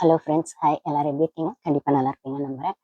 Hello friends, hi. எல்லாரும் எப்படி இருக்கீங்க? கண்டிப்பாக நல்லா இருப்பீங்கன்னு நம்புறேன்.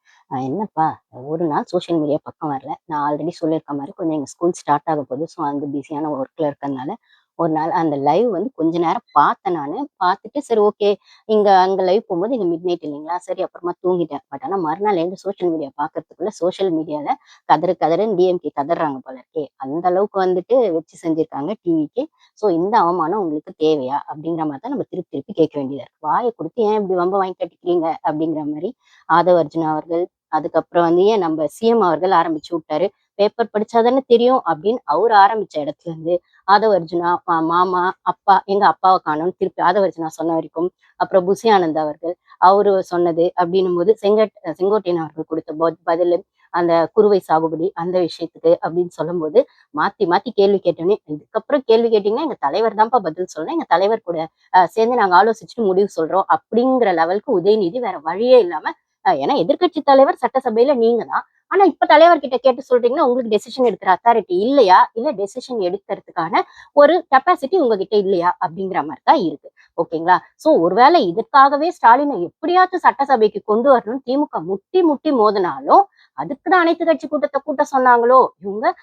என்னப்பா, ஒரு நாள் சோஷியல் மீடியா பக்கம் வரல. நான் ஆல்ரெடி சொல்லியிருக்க மாதிரி கொஞ்சம் எங்கள் ஸ்கூல் ஸ்டார்ட் ஆக போகுது. ஸோ அந்த பிஸியான ஒர்க்கில் இருக்கிறதுனால ஒரு நாள் அந்த லைவ் வந்து கொஞ்ச நேரம் பார்த்தேன். நான் பார்த்துட்டு சரி, ஓகே. அங்கே லைவ் போகும்போது இங்கே மிட் நைட் இல்லைங்களா, சரி அப்புறமா தூங்கிட்டேன். பட் ஆனால் மறுநாள் எழுந்து சோஷியல் மீடியா பார்க்கறதுக்குள்ள சோஷியல் மீடியாவில் கதறு கதறுன்னு டிஎம்கே கதறாங்க போல இருக்கே. அந்த அளவுக்கு வந்துட்டு வச்சு செஞ்சுருக்காங்க டிவிக்கு. ஸோ இந்த அவமானம் உங்களுக்கு தேவையா அப்படிங்கிற மாதிரி தான் நம்ம திருப்பி திருப்பி கேட்க வேண்டியதா இருக்கு. வாயை கொடுத்து ஏன் இப்படி வம்ப வாங்கி கட்டிக்கிறீங்க அப்படிங்கிற மாதிரி ஆதவ அர்ஜுனா அவர்கள், அதுக்கப்புறம் வந்து ஏன் நம்ம சிஎம் அவர்கள் ஆரம்பிச்சு விட்டாரு. பேப்பர் படிச்சாதானே தெரியும் அப்படின்னு அவர் ஆரம்பிச்ச இடத்துல இருந்து ஆதவ அர்ஜுனா, மாமா, அப்பா, எங்க அப்பாவை காணோம்னு திருப்பி ஆதவ அர்ஜுனா சொன்ன வரைக்கும், அப்புறம் புசி ஆனந்த் அவர்கள் அவரு சொன்னது அப்படின்னும் போது செங்கோட்டையன் அவர்கள் கொடுத்த பதில், அந்த குறுவை சாகுபடி அந்த விஷயத்துக்கு அப்படின்னு சொல்லும்போது மாத்தி மாத்தி கேள்வி கேட்டோன்னே, இதுக்கப்புறம் கேள்வி கேட்டீங்கன்னா எங்க தலைவர் தான்ப்பா பதில் சொல்லணும், எங்க தலைவர் கூட சேர்ந்து நாங்க ஆலோசிச்சுட்டு முடிவு சொல்றோம் அப்படிங்கிற லெவலுக்கு உதயநிதி வேற வழியே இல்லாம, ஏன்னா எதிர்க்கட்சி தலைவர் சட்டசபையில நீங்க தான். ஆனா இப்ப தலைவர் கிட்ட கேட்டு சொல்றீங்கன்னா உங்களுக்கு டெசிஷன் எடுக்கிற அத்தாரிட்டி இல்லையா, இல்ல டெசிஷன் எடுக்கிறதுக்கான ஒரு கெப்பாசிட்டி உங்ககிட்ட இல்லையா அப்படிங்கிற மாதிரி தான் இருக்கு. ஓகேங்களா? சோ ஒருவேளை இதற்காகவே ஸ்டாலினை எப்படியாச்சும் சட்டசபைக்கு கொண்டு வரணும்னு திமுக முட்டி முட்டி மோதினாலும், அதுக்குதான் அனைத்து கட்சி கூட்டத்தை கூட்ட சொன்னாங்களோ இவங்க.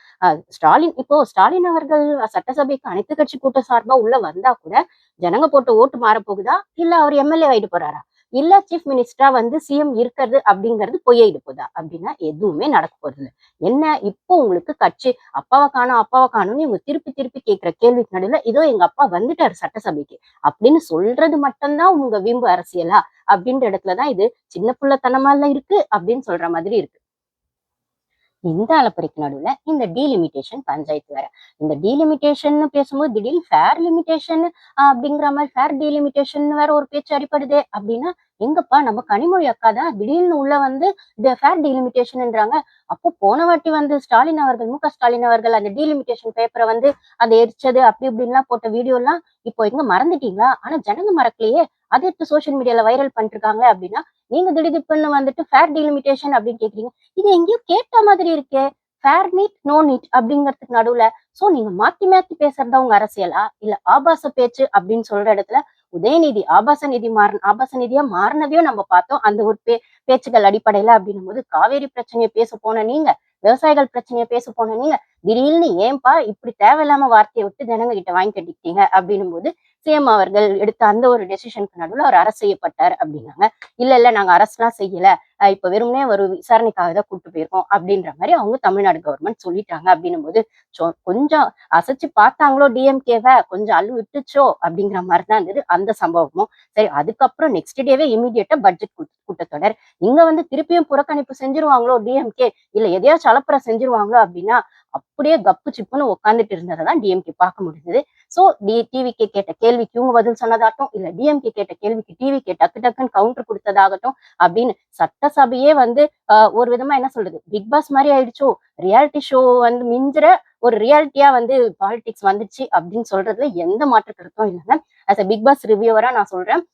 ஸ்டாலின் அவர்கள் சட்டசபைக்கு அனைத்து கட்சி கூட்டம் சார்பா உள்ள வந்தா கூட ஜனங்க போட்ட ஓட்டு மாறப்போகுதா, இல்ல அவர் எம்எல்ஏ ஆயிட்டு போறாரா, இல்ல சீஃப் மினிஸ்டரா வந்து சிஎம் இருக்கிறது அப்படிங்கிறது பொய்யாயிட்டு போதா அப்படின்னா எதுவுமே நடக்க போறது இல்லை. என்ன இப்போ உங்களுக்கு கட்சி அப்பாவை காணும்னு இவங்க திருப்பி திருப்பி கேட்கிற கேள்விக்கு நடுவில் இதோ எங்க அப்பா வந்துட்டாரு சட்டசபைக்கு அப்படின்னு சொல்றது மட்டும்தான் உங்க வீம்பு அரசியலா அப்படின்ற இடத்துலதான் இது சின்ன பிள்ளைத்தனமா இருக்கு அப்படின்னு சொல்ற மாதிரி இருக்கு. இந்த அலப்பறைக்கு நடுவுல இந்த டீலிமிட்டேஷன் பஞ்சாயத்து வேற. இந்த டீலிமிட்டேஷன் பேசும்போது திடீர்னு ஃபேர் லிமிட்டேஷன் அப்படிங்கிற மாதிரி ஃபேர் டீலிமிட்டேஷன் வேற ஒரு பேச்சு அடிப்படுதே அப்படின்னா, எங்கப்பா நம்ம கனிமொழி அக்கா தான் திடீர்னு உள்ள வந்து ஃபேர் டீலிமிட்டேஷன்ன்றாங்க. அப்போ போன வாட்டி வந்து ஸ்டாலின் அவர்கள், ஸ்டாலின் அவர்கள் அந்த டீலிமிட்டேஷன் பேப்பரை வந்து அதை எரிச்சது அப்படி இப்படின்லாம் போட்ட வீடியோ எல்லாம் இப்போ எங்க மறந்துட்டீங்களா? ஆனா ஜனங்க மறக்கலையே, அதை எடுத்து சோசியல் மீடியால வைரல் பண்ணிட்டு இருக்காங்க அப்படின்னா, நீங்க திடீர்னு வந்துட்டு ஃபேர் டீலிமிட்டேஷன் அப்படின்னு கேக்குறீங்க. இது எங்கேயோ கேட்ட மாதிரி இருக்கே. ஃபேர் நீட், நோ நீட் அப்படிங்கிறதுக்கு நடுவுல சோ நீங்க மாத்தி மாத்தி பேசுறதா உங்க அரசியலா, இல்ல ஆபாச பேச்சு அப்படின்னு சொல்ற இடத்துல உதயநிதி ஆபாச நிதியா மாறினதையும் நம்ம பார்த்தோம். அந்த ஒரு பேச்சுக்கள் அடிப்படையில அப்படின்னும் போது காவேரி பிரச்சனையை பேச போன நீங்க, விவசாயிகள் பிரச்சனையை பேச போன நீங்க திடீர்னு ஏன்பா இப்படி தேவையில்லாம வார்த்தையை விட்டு ஜனங்க கிட்ட வாங்கி கட்டிக்கிட்டீங்க அப்படின்னும் போது சிஎம் அவர்கள் எடுத்த அந்த ஒரு டெசிஷனுக்கு நடுவுல அவர் அரசு செய்யப்பட்டார் அப்படின்னாங்க. இல்ல நாங்க அரசுலாம் செய்யல, இப்ப வெறுமனே ஒரு விசாரணைக்காக தான் கூட்டு போயிருக்கோம் அப்படின்ற மாதிரி அவங்க தமிழ்நாடு கவர்மெண்ட் சொல்லிட்டாங்க அப்படின்னும் போது கொஞ்சம் அசைச்சு பார்த்தாங்களோ டிஎம்கேவை, கொஞ்சம் அள்ளு விட்டுச்சோ அப்படிங்கிற மாதிரிதான் இருந்தது அந்த சம்பவமும். சரி, அதுக்கப்புறம் நெக்ஸ்ட் டேவே இமீடியட்டா பட்ஜெட் கூட்டத்தொடர். இங்க வந்து திருப்பியும் புறக்கணிப்பு செஞ்சிருவாங்களோ டிஎம்கே, இல்ல எதையாச்சும் அலப்பற செஞ்சிருவாங்களோ அப்படின்னா அப்படியே கப்பு சிப்புன்னு உட்காந்துட்டு இருந்ததான் டிஎம்கே பார்க்க முடிஞ்சது. சோ டிவிக்கு கேட்ட கேள்விக்கு இவங்க பதில் சொன்னதாகட்டும், இல்ல டிஎம்கே கேட்ட கேள்விக்கு டிவிக்கு டக்கு டக்குன்னு கவுண்டர் கொடுத்ததாகட்டும் அப்படின்னு சட்டசபையே வந்து ஒரு விதமா என்ன சொல்றது, பிக் பாஸ் மாதிரி ஆயிடுச்சோ, ரியாலிட்டி ஷோ வந்து மிஞ்சுற ஒரு ரியாலிட்டியா வந்து பாலிடிக்ஸ் வந்துச்சு அப்படின்னு சொல்றதுல எந்த மாற்று கருத்தும் இல்லைங்க. அஸ் அ பிக் பாஸ் ரிவ்யூவரா நான் சொல்றேன்,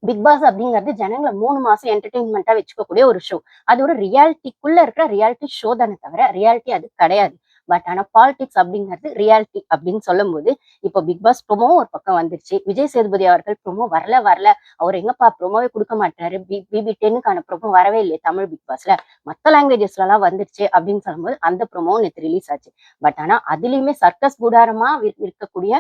பிக் பாஸ் அப்படிங்கிறது ஜனங்களை 3 மாசம் என்டர்டெயின்மெண்டா வச்சுக்கக்கூடிய ஒரு ஷோ. அது ஒரு ரியாலிட்டிக்குள்ள இருக்கிற ரியாலிட்டி ஷோ தானே தவிர ரியாலிட்டி அது கிடையாது. பட் ஆனா பாலிடிக்ஸ் அப்படிங்கிறது ரியாலிட்டி அப்படின்னு சொல்லும் போது இப்போ பிக் பாஸ் ப்ரோமோ ஒரு பக்கம் வந்துருச்சு. விஜய் சேதுபதி அவர்கள் ப்ரோமோ வரல, அவர் எங்கப்பா ப்ரோமோவே கொடுக்க மாட்டாரு, BB10க்கான ப்ரோமோ வரவே இல்லையே தமிழ் பிக் பாஸ்ல, மத்த லாங்குவேஜஸ்ல எல்லாம் வந்துருச்சு அப்படின்னு சொல்லும்போது அந்த ப்ரோமோ நேற்று ரிலீஸ் ஆச்சு. பட் ஆனா அதுலயுமே சர்க்கஸ் கூடாரமா இருக்கக்கூடிய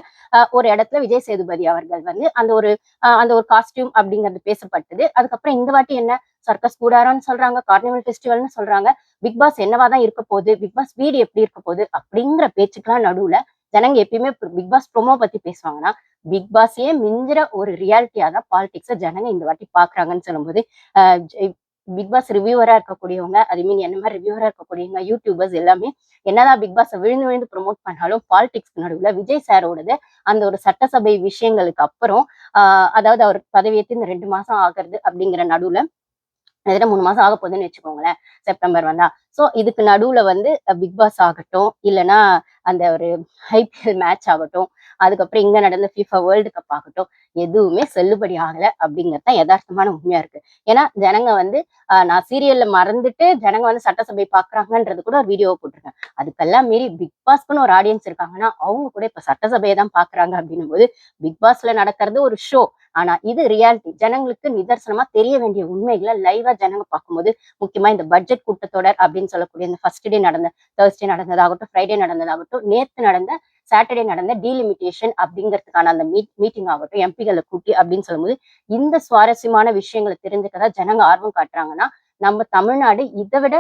ஒரு இடத்துல விஜய் சேதுபதி அவர்கள் வந்து அந்த ஒரு காஸ்டியூம் அப்படிங்கிறது பேசப்பட்டது. அதுக்கப்புறம் இந்த வாட்டி என்ன சர்க்கஸ் கூடாரம்னு சொல்றாங்க, கார்னிவல் ஃபெஸ்டிவல்னு சொல்றாங்க. பிக் பாஸ் என்னவாதான் இருக்க போகுது, பிக் பாஸ் வீடு எப்படி இருக்க போகுது அப்படிங்கிற பேச்சுக்கெல்லாம் நடுவுல ஜனங்க எப்பயுமே பிக் பாஸ் ப்ரோமோ பத்தி பேசுவாங்கன்னா, பிக் பாஸையே மிஞ்சிற ஒரு ரியாலிட்டியா தான் பாலிடிக்ஸ ஜனங்க இந்த வாட்டி பாக்குறாங்கன்னு சொல்லும்போது, பிக் பாஸ் ரிவ்யூவரா இருக்கக்கூடியவங்க, ஐ மீன் என்ன மாதிரி ரிவ்யூவரா இருக்கக்கூடியவங்க, யூடியூபர்ஸ் எல்லாமே என்னதான் பிக் பாஸ் விழுந்து விழுந்து ப்ரொமோட் பண்ணாலும் பாலிடிக்ஸ்க்கு நடுவுல விஜய் சாரோடது அந்த ஒரு சட்டசபை விஷயங்களுக்கு அப்புறம் அதாவது அவர் பதவியேற்று இந்த 2 மாசம் ஆகுறது அப்படிங்கிற நடுவுல, 3 மாசம் ஆக போகுதுன்னு வச்சுக்கோங்களேன், செப்டம்பர் வந்தா. சோ இதுக்கு நடுவுல வந்து பிக் பாஸ் ஆகட்டும், இல்லைன்னா அந்த ஒரு ஐபிஎல் மேட்ச் ஆகட்டும், அதுக்கப்புறம் இங்க நடந்த FIFA வேர்ல்டு கப் ஆகட்டும், எதுவுமே செல்லுபடி ஆகல அப்படிங்கிறது தான் யதார்த்தமான உண்மையா இருக்கு. ஏன்னா ஜனங்க வந்து நான் சீரியல்ல மறந்துட்டு ஜனங்க வந்து சட்டசபை பாக்குறாங்கன்றது கூட ஒரு வீடியோ போட்டிருக்கேன். அதுக்கெல்லாம் மீறி பிக் பாஸ்க்குன்னு ஒரு ஆடியன்ஸ் இருக்காங்கன்னா அவங்க கூட இப்ப சட்டசபையை தான் பாக்குறாங்க அப்படின்னும் போது பிக் பாஸ்ல நடக்கிறது ஒரு ஷோ. ஆனா இது ரியாலிட்டி. ஜனங்களுக்கு நிதர்சனமா தெரிய வேண்டிய உண்மைகளை லைவா ஜனங்க பார்க்கும்போது, முக்கியமா இந்த பட்ஜெட் கூட்டத்தொடர் அப்படின்னு சொல்லக்கூடிய இந்த ஃபர்ஸ்ட் டே நடந்த தர்ஸ்டே நடந்ததாகட்டும், ஃப்ரைடே நடந்ததாகட்டும், நேத்து நடந்த சாட்டர்டே நடந்த டீலிமிட்டேஷன் அப்படிங்கிறதுக்கான அந்த மீட்டிங் ஆகட்டும், எம்பிகளை கூட்டி அப்படின்னு சொல்லும்போது, இந்த சுவாரஸ்யமான விஷயங்களை தெரிஞ்சுக்கதான் ஜனங்க ஆர்வம் காட்டுறாங்கன்னா, நம்ம தமிழ்நாடு இதை விட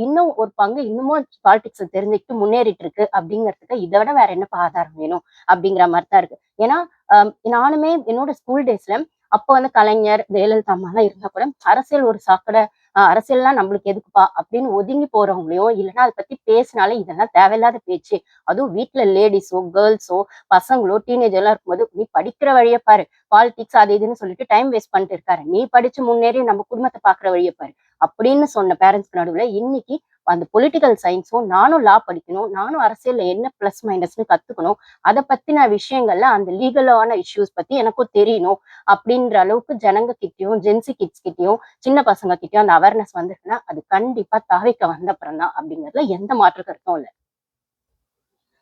இன்னும் ஒரு பங்கு இன்னமும் பாலிடிக்ஸ் தெரிஞ்சுக்கிட்டு முன்னேறிட்டு இருக்கு அப்படிங்கிறதுக்கு இதை விட வேற என்ன ஆதாரம் வேணும் அப்படிங்கிற மாதிரி தான் இருக்கு. ஏன்னா நானுமே என்னோட ஸ்கூல் டேஸ்ல அப்ப வந்து கலைஞர், ஜெயலலிதா அம்மாலாம் இருந்தா கூட அரசியல் ஒரு சாக்கடை, அரசியல்லாம் நம்மளுக்கு எதுக்குப்பா அப்படின்னு ஒதுங்கி போறவங்களையும் இல்லைன்னா அதை பத்தி பேசினாலே இதெல்லாம் தேவையில்லாத பேச்சு. அதுவும் வீட்டுல லேடிஸோ கேர்ள்ஸோ பசங்களோ டீனேஜர் எல்லாம் இருக்கும்போது நீ படிக்கிற வழியை பாரு, பாலிடிக்ஸ் அது இதுன்னு சொல்லிட்டு டைம் வேஸ்ட் பண்ணிட்டு இருக்காரு, நீ படிச்சு முன்னேறி நம்ம குடும்பத்தை பாக்குற வழியை பாரு அப்படின்னு சொன்ன பேரண்ட்ஸ்க்கு நடுவுல இன்னைக்கு அந்த பொலிட்டிக்கல் சயின்ஸும் நானும் லா படிக்கணும், நானும் அரசியல்ல என்ன பிளஸ் மைனஸ்னு கத்துக்கணும், அதை பத்தின விஷயங்கள்ல அந்த லீகலான இஷ்யூஸ் பத்தி எனக்கும் தெரியணும் அப்படின்ற அளவுக்கு ஜனங்க கிட்டயும் ஜென்சி கிட்ஸ் கிட்டயும் சின்ன பசங்க கிட்டயும் அந்த அவேர்னஸ் வந்திருக்குன்னா அது கண்டிப்பா தாவிக்க வந்த அப்புறம் தான் அப்படிங்கிறதுல எந்த மாற்று கருத்தும் இல்லை.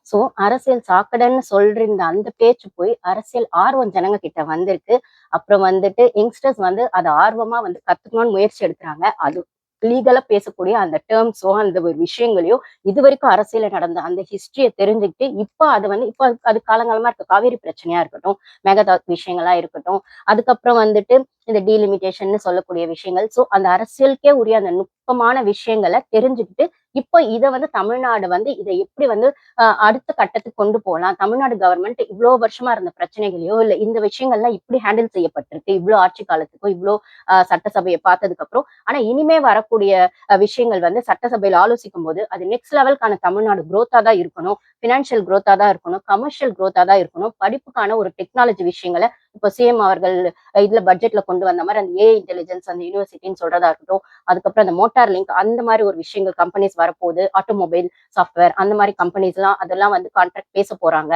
சோ அரசியல் சாக்கடைன்னு சொல்ற அந்த பேச்சு போய் அரசியல் ஆர்வம் ஜனங்க கிட்ட வந்திருக்கு. அப்புறம் வந்துட்டு யங்ஸ்டர்ஸ் வந்து அதை ஆர்வமா வந்து கத்துக்கணும்னு முயற்சி எடுக்கிறாங்க. அது லீகலா பேசக்கூடிய அந்த டேர்ம்ஸோ அந்த ஒரு விஷயங்களையோ இது வரைக்கும் அரசியல நடந்த அந்த ஹிஸ்டரிய தெரிஞ்சுக்கிட்டு இப்ப அது வந்து இப்ப அது காலங்காலமா இருக்க காவேரி பிரச்சனையா இருக்கட்டும், மேகதாது விஷயங்களா இருக்கட்டும், அதுக்கப்புறம் வந்துட்டு இந்த டீலிமிட்டேஷன் சொல்லக்கூடிய விஷயங்கள். சோ அந்த அரசியலுக்கே உரிய அந்த நுட்பமான விஷயங்களை தெரிஞ்சுக்கிட்டு இப்போ இதை வந்து தமிழ்நாடு வந்து இதை எப்படி வந்து அடுத்த கட்டத்துக்கு கொண்டு போகலாம், தமிழ்நாடு கவர்மெண்ட் இவ்வளவு வருஷமா இருந்த பிரச்சனைகளையோ இல்ல இந்த விஷயங்கள்லாம் இப்படி ஹேண்டில் செய்யப்பட்டிருக்கு இவ்வளவு ஆட்சி காலத்துக்கோ இவ்வளவு சட்டசபையை பார்த்ததுக்கு அப்புறம். ஆனா இனிமே வரக்கூடிய விஷயங்கள் வந்து சட்டசபையில ஆலோசிக்கும் போது அது நெக்ஸ்ட் லெவலுக்கான தமிழ்நாடு குரோத்தா தான் இருக்கணும், பினான்சியல் குரோத்தா தான் இருக்கணும், கமர்ஷியல் குரோத்தா தான் இருக்கணும், படிப்புக்கான ஒரு டெக்னாலஜி விஷயங்களை இப்போ சிஎம் அவர்கள் இதுல பட்ஜெட்ல கொண்டு வந்த மாதிரி அந்த ஏஐ இன்டெலிஜென்ஸ் அந்த யூனிவர்சிட்டின்னு சொல்றதா இருக்கட்டும், அதுக்கப்புறம் அந்த மோட்டார் லிங்க் அந்த மாதிரி ஒரு விஷயங்கள் கம்பெனிஸ் வரப்போகுது, ஆட்டோமொபைல் சாஃப்ட்வேர் அந்த மாதிரி கம்பெனிஸ் எல்லாம் அதெல்லாம் வந்து கான்ட்ராக்ட் பேச போறாங்க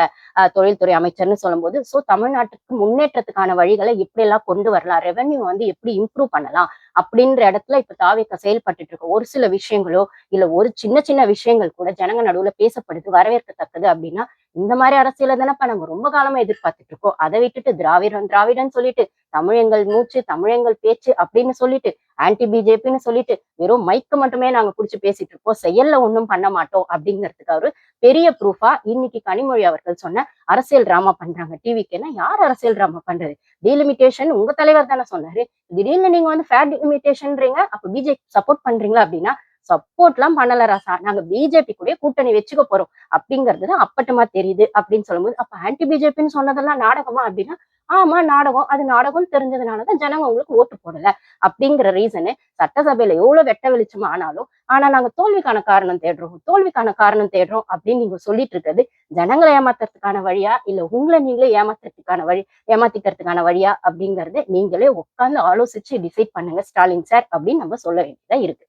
தொழில்துறை அமைச்சர்னு சொல்லும்போது, சோ தமிழ்நாட்டுக்கு முன்னேற்றத்துக்கான வழிகளை எப்படி எல்லாம் கொண்டு வரலாம், ரெவென்யூ வந்து எப்படி இம்ப்ரூவ் பண்ணலாம் அப்படின்ற இடத்துல இப்ப தாவேக்கா செயல்பட்டு இருக்க ஒரு சில விஷயங்களோ இல்ல ஒரு சின்ன சின்ன விஷயங்கள் கூட ஜனங்க நடுவுல பேசப்படுது வரவேற்கத்தக்கது அப்படின்னா இந்த மாதிரி அரசியல தானப்ப நம்ம ரொம்ப காலமா எதிர்பார்த்துட்டு இருக்கோம். அதை விட்டுட்டு திராவிடம் திராவிடன்னு சொல்லிட்டு தமிழ் எங்கள் மூச்சு தமிழ் எங்கள் பேச்சு அப்படின்னு சொல்லிட்டு ஆன்டி பிஜேபின்னு சொல்லிட்டு வெறும் மைக்கு மட்டுமே நாங்க புடிச்சு பேசிட்டு இருப்போம், செயல்ல ஒண்ணும் பண்ண மாட்டோம் அப்படிங்கிறதுக்கு அவரு பெரிய ப்ரூஃபா இன்னைக்கு கனிமொழி அவர்கள் சொன்ன அரசியல் டிராமா பண்றாங்க. டிவிக்குன்னா யார் அரசியல் டிராமா பண்றது? டீலிமிட்டேஷன் உங்க தலைவர் தானே சொன்னாரு. திடீர்னு நீங்க வந்து ஃபேர் டீலிமிட்டேஷன்றீங்க, அப்ப பிஜேபி சப்போர்ட் பண்றீங்களா அப்படின்னா சப்போர்ட் எல்லாம் பண்ணல ராசா, நாங்க பிஜேபி கூட கூட்டணி வச்சுக்க போறோம் அப்படிங்கிறதுதான் அப்பட்டமா தெரியுது அப்படின்னு சொல்லும்போது அப்ப ஆன்டி பிஜேபின்னு சொன்னதெல்லாம் நாடகமா அப்படின்னா ஆமா நாடகம், அது நாடகம் தெரிஞ்சதுனாலதான் ஜனங்க உங்களுக்கு ஓட்டு போடல அப்படிங்கிற ரீசனு சட்டசபையில எவ்வளவு வெட்ட வெளிச்சமா ஆனாலும் ஆனா நாங்க தோல்விக்கான காரணம் தேடுறோம் தோல்விக்கான காரணம் தேடுறோம் அப்படின்னு நீங்க சொல்லிட்டு இருக்கிறது ஜனங்களை ஏமாத்துறதுக்கான வழியா இல்ல உங்களை நீங்களே ஏமாத்திக்கிறதுக்கான வழியா அப்படிங்கறது நீங்களே உட்கார்ந்து ஆலோசிச்சு டிசைட் பண்ணுங்க ஸ்டாலின் சார் அப்படின்னு நம்ம சொல்ல வேண்டியதா இருக்கு.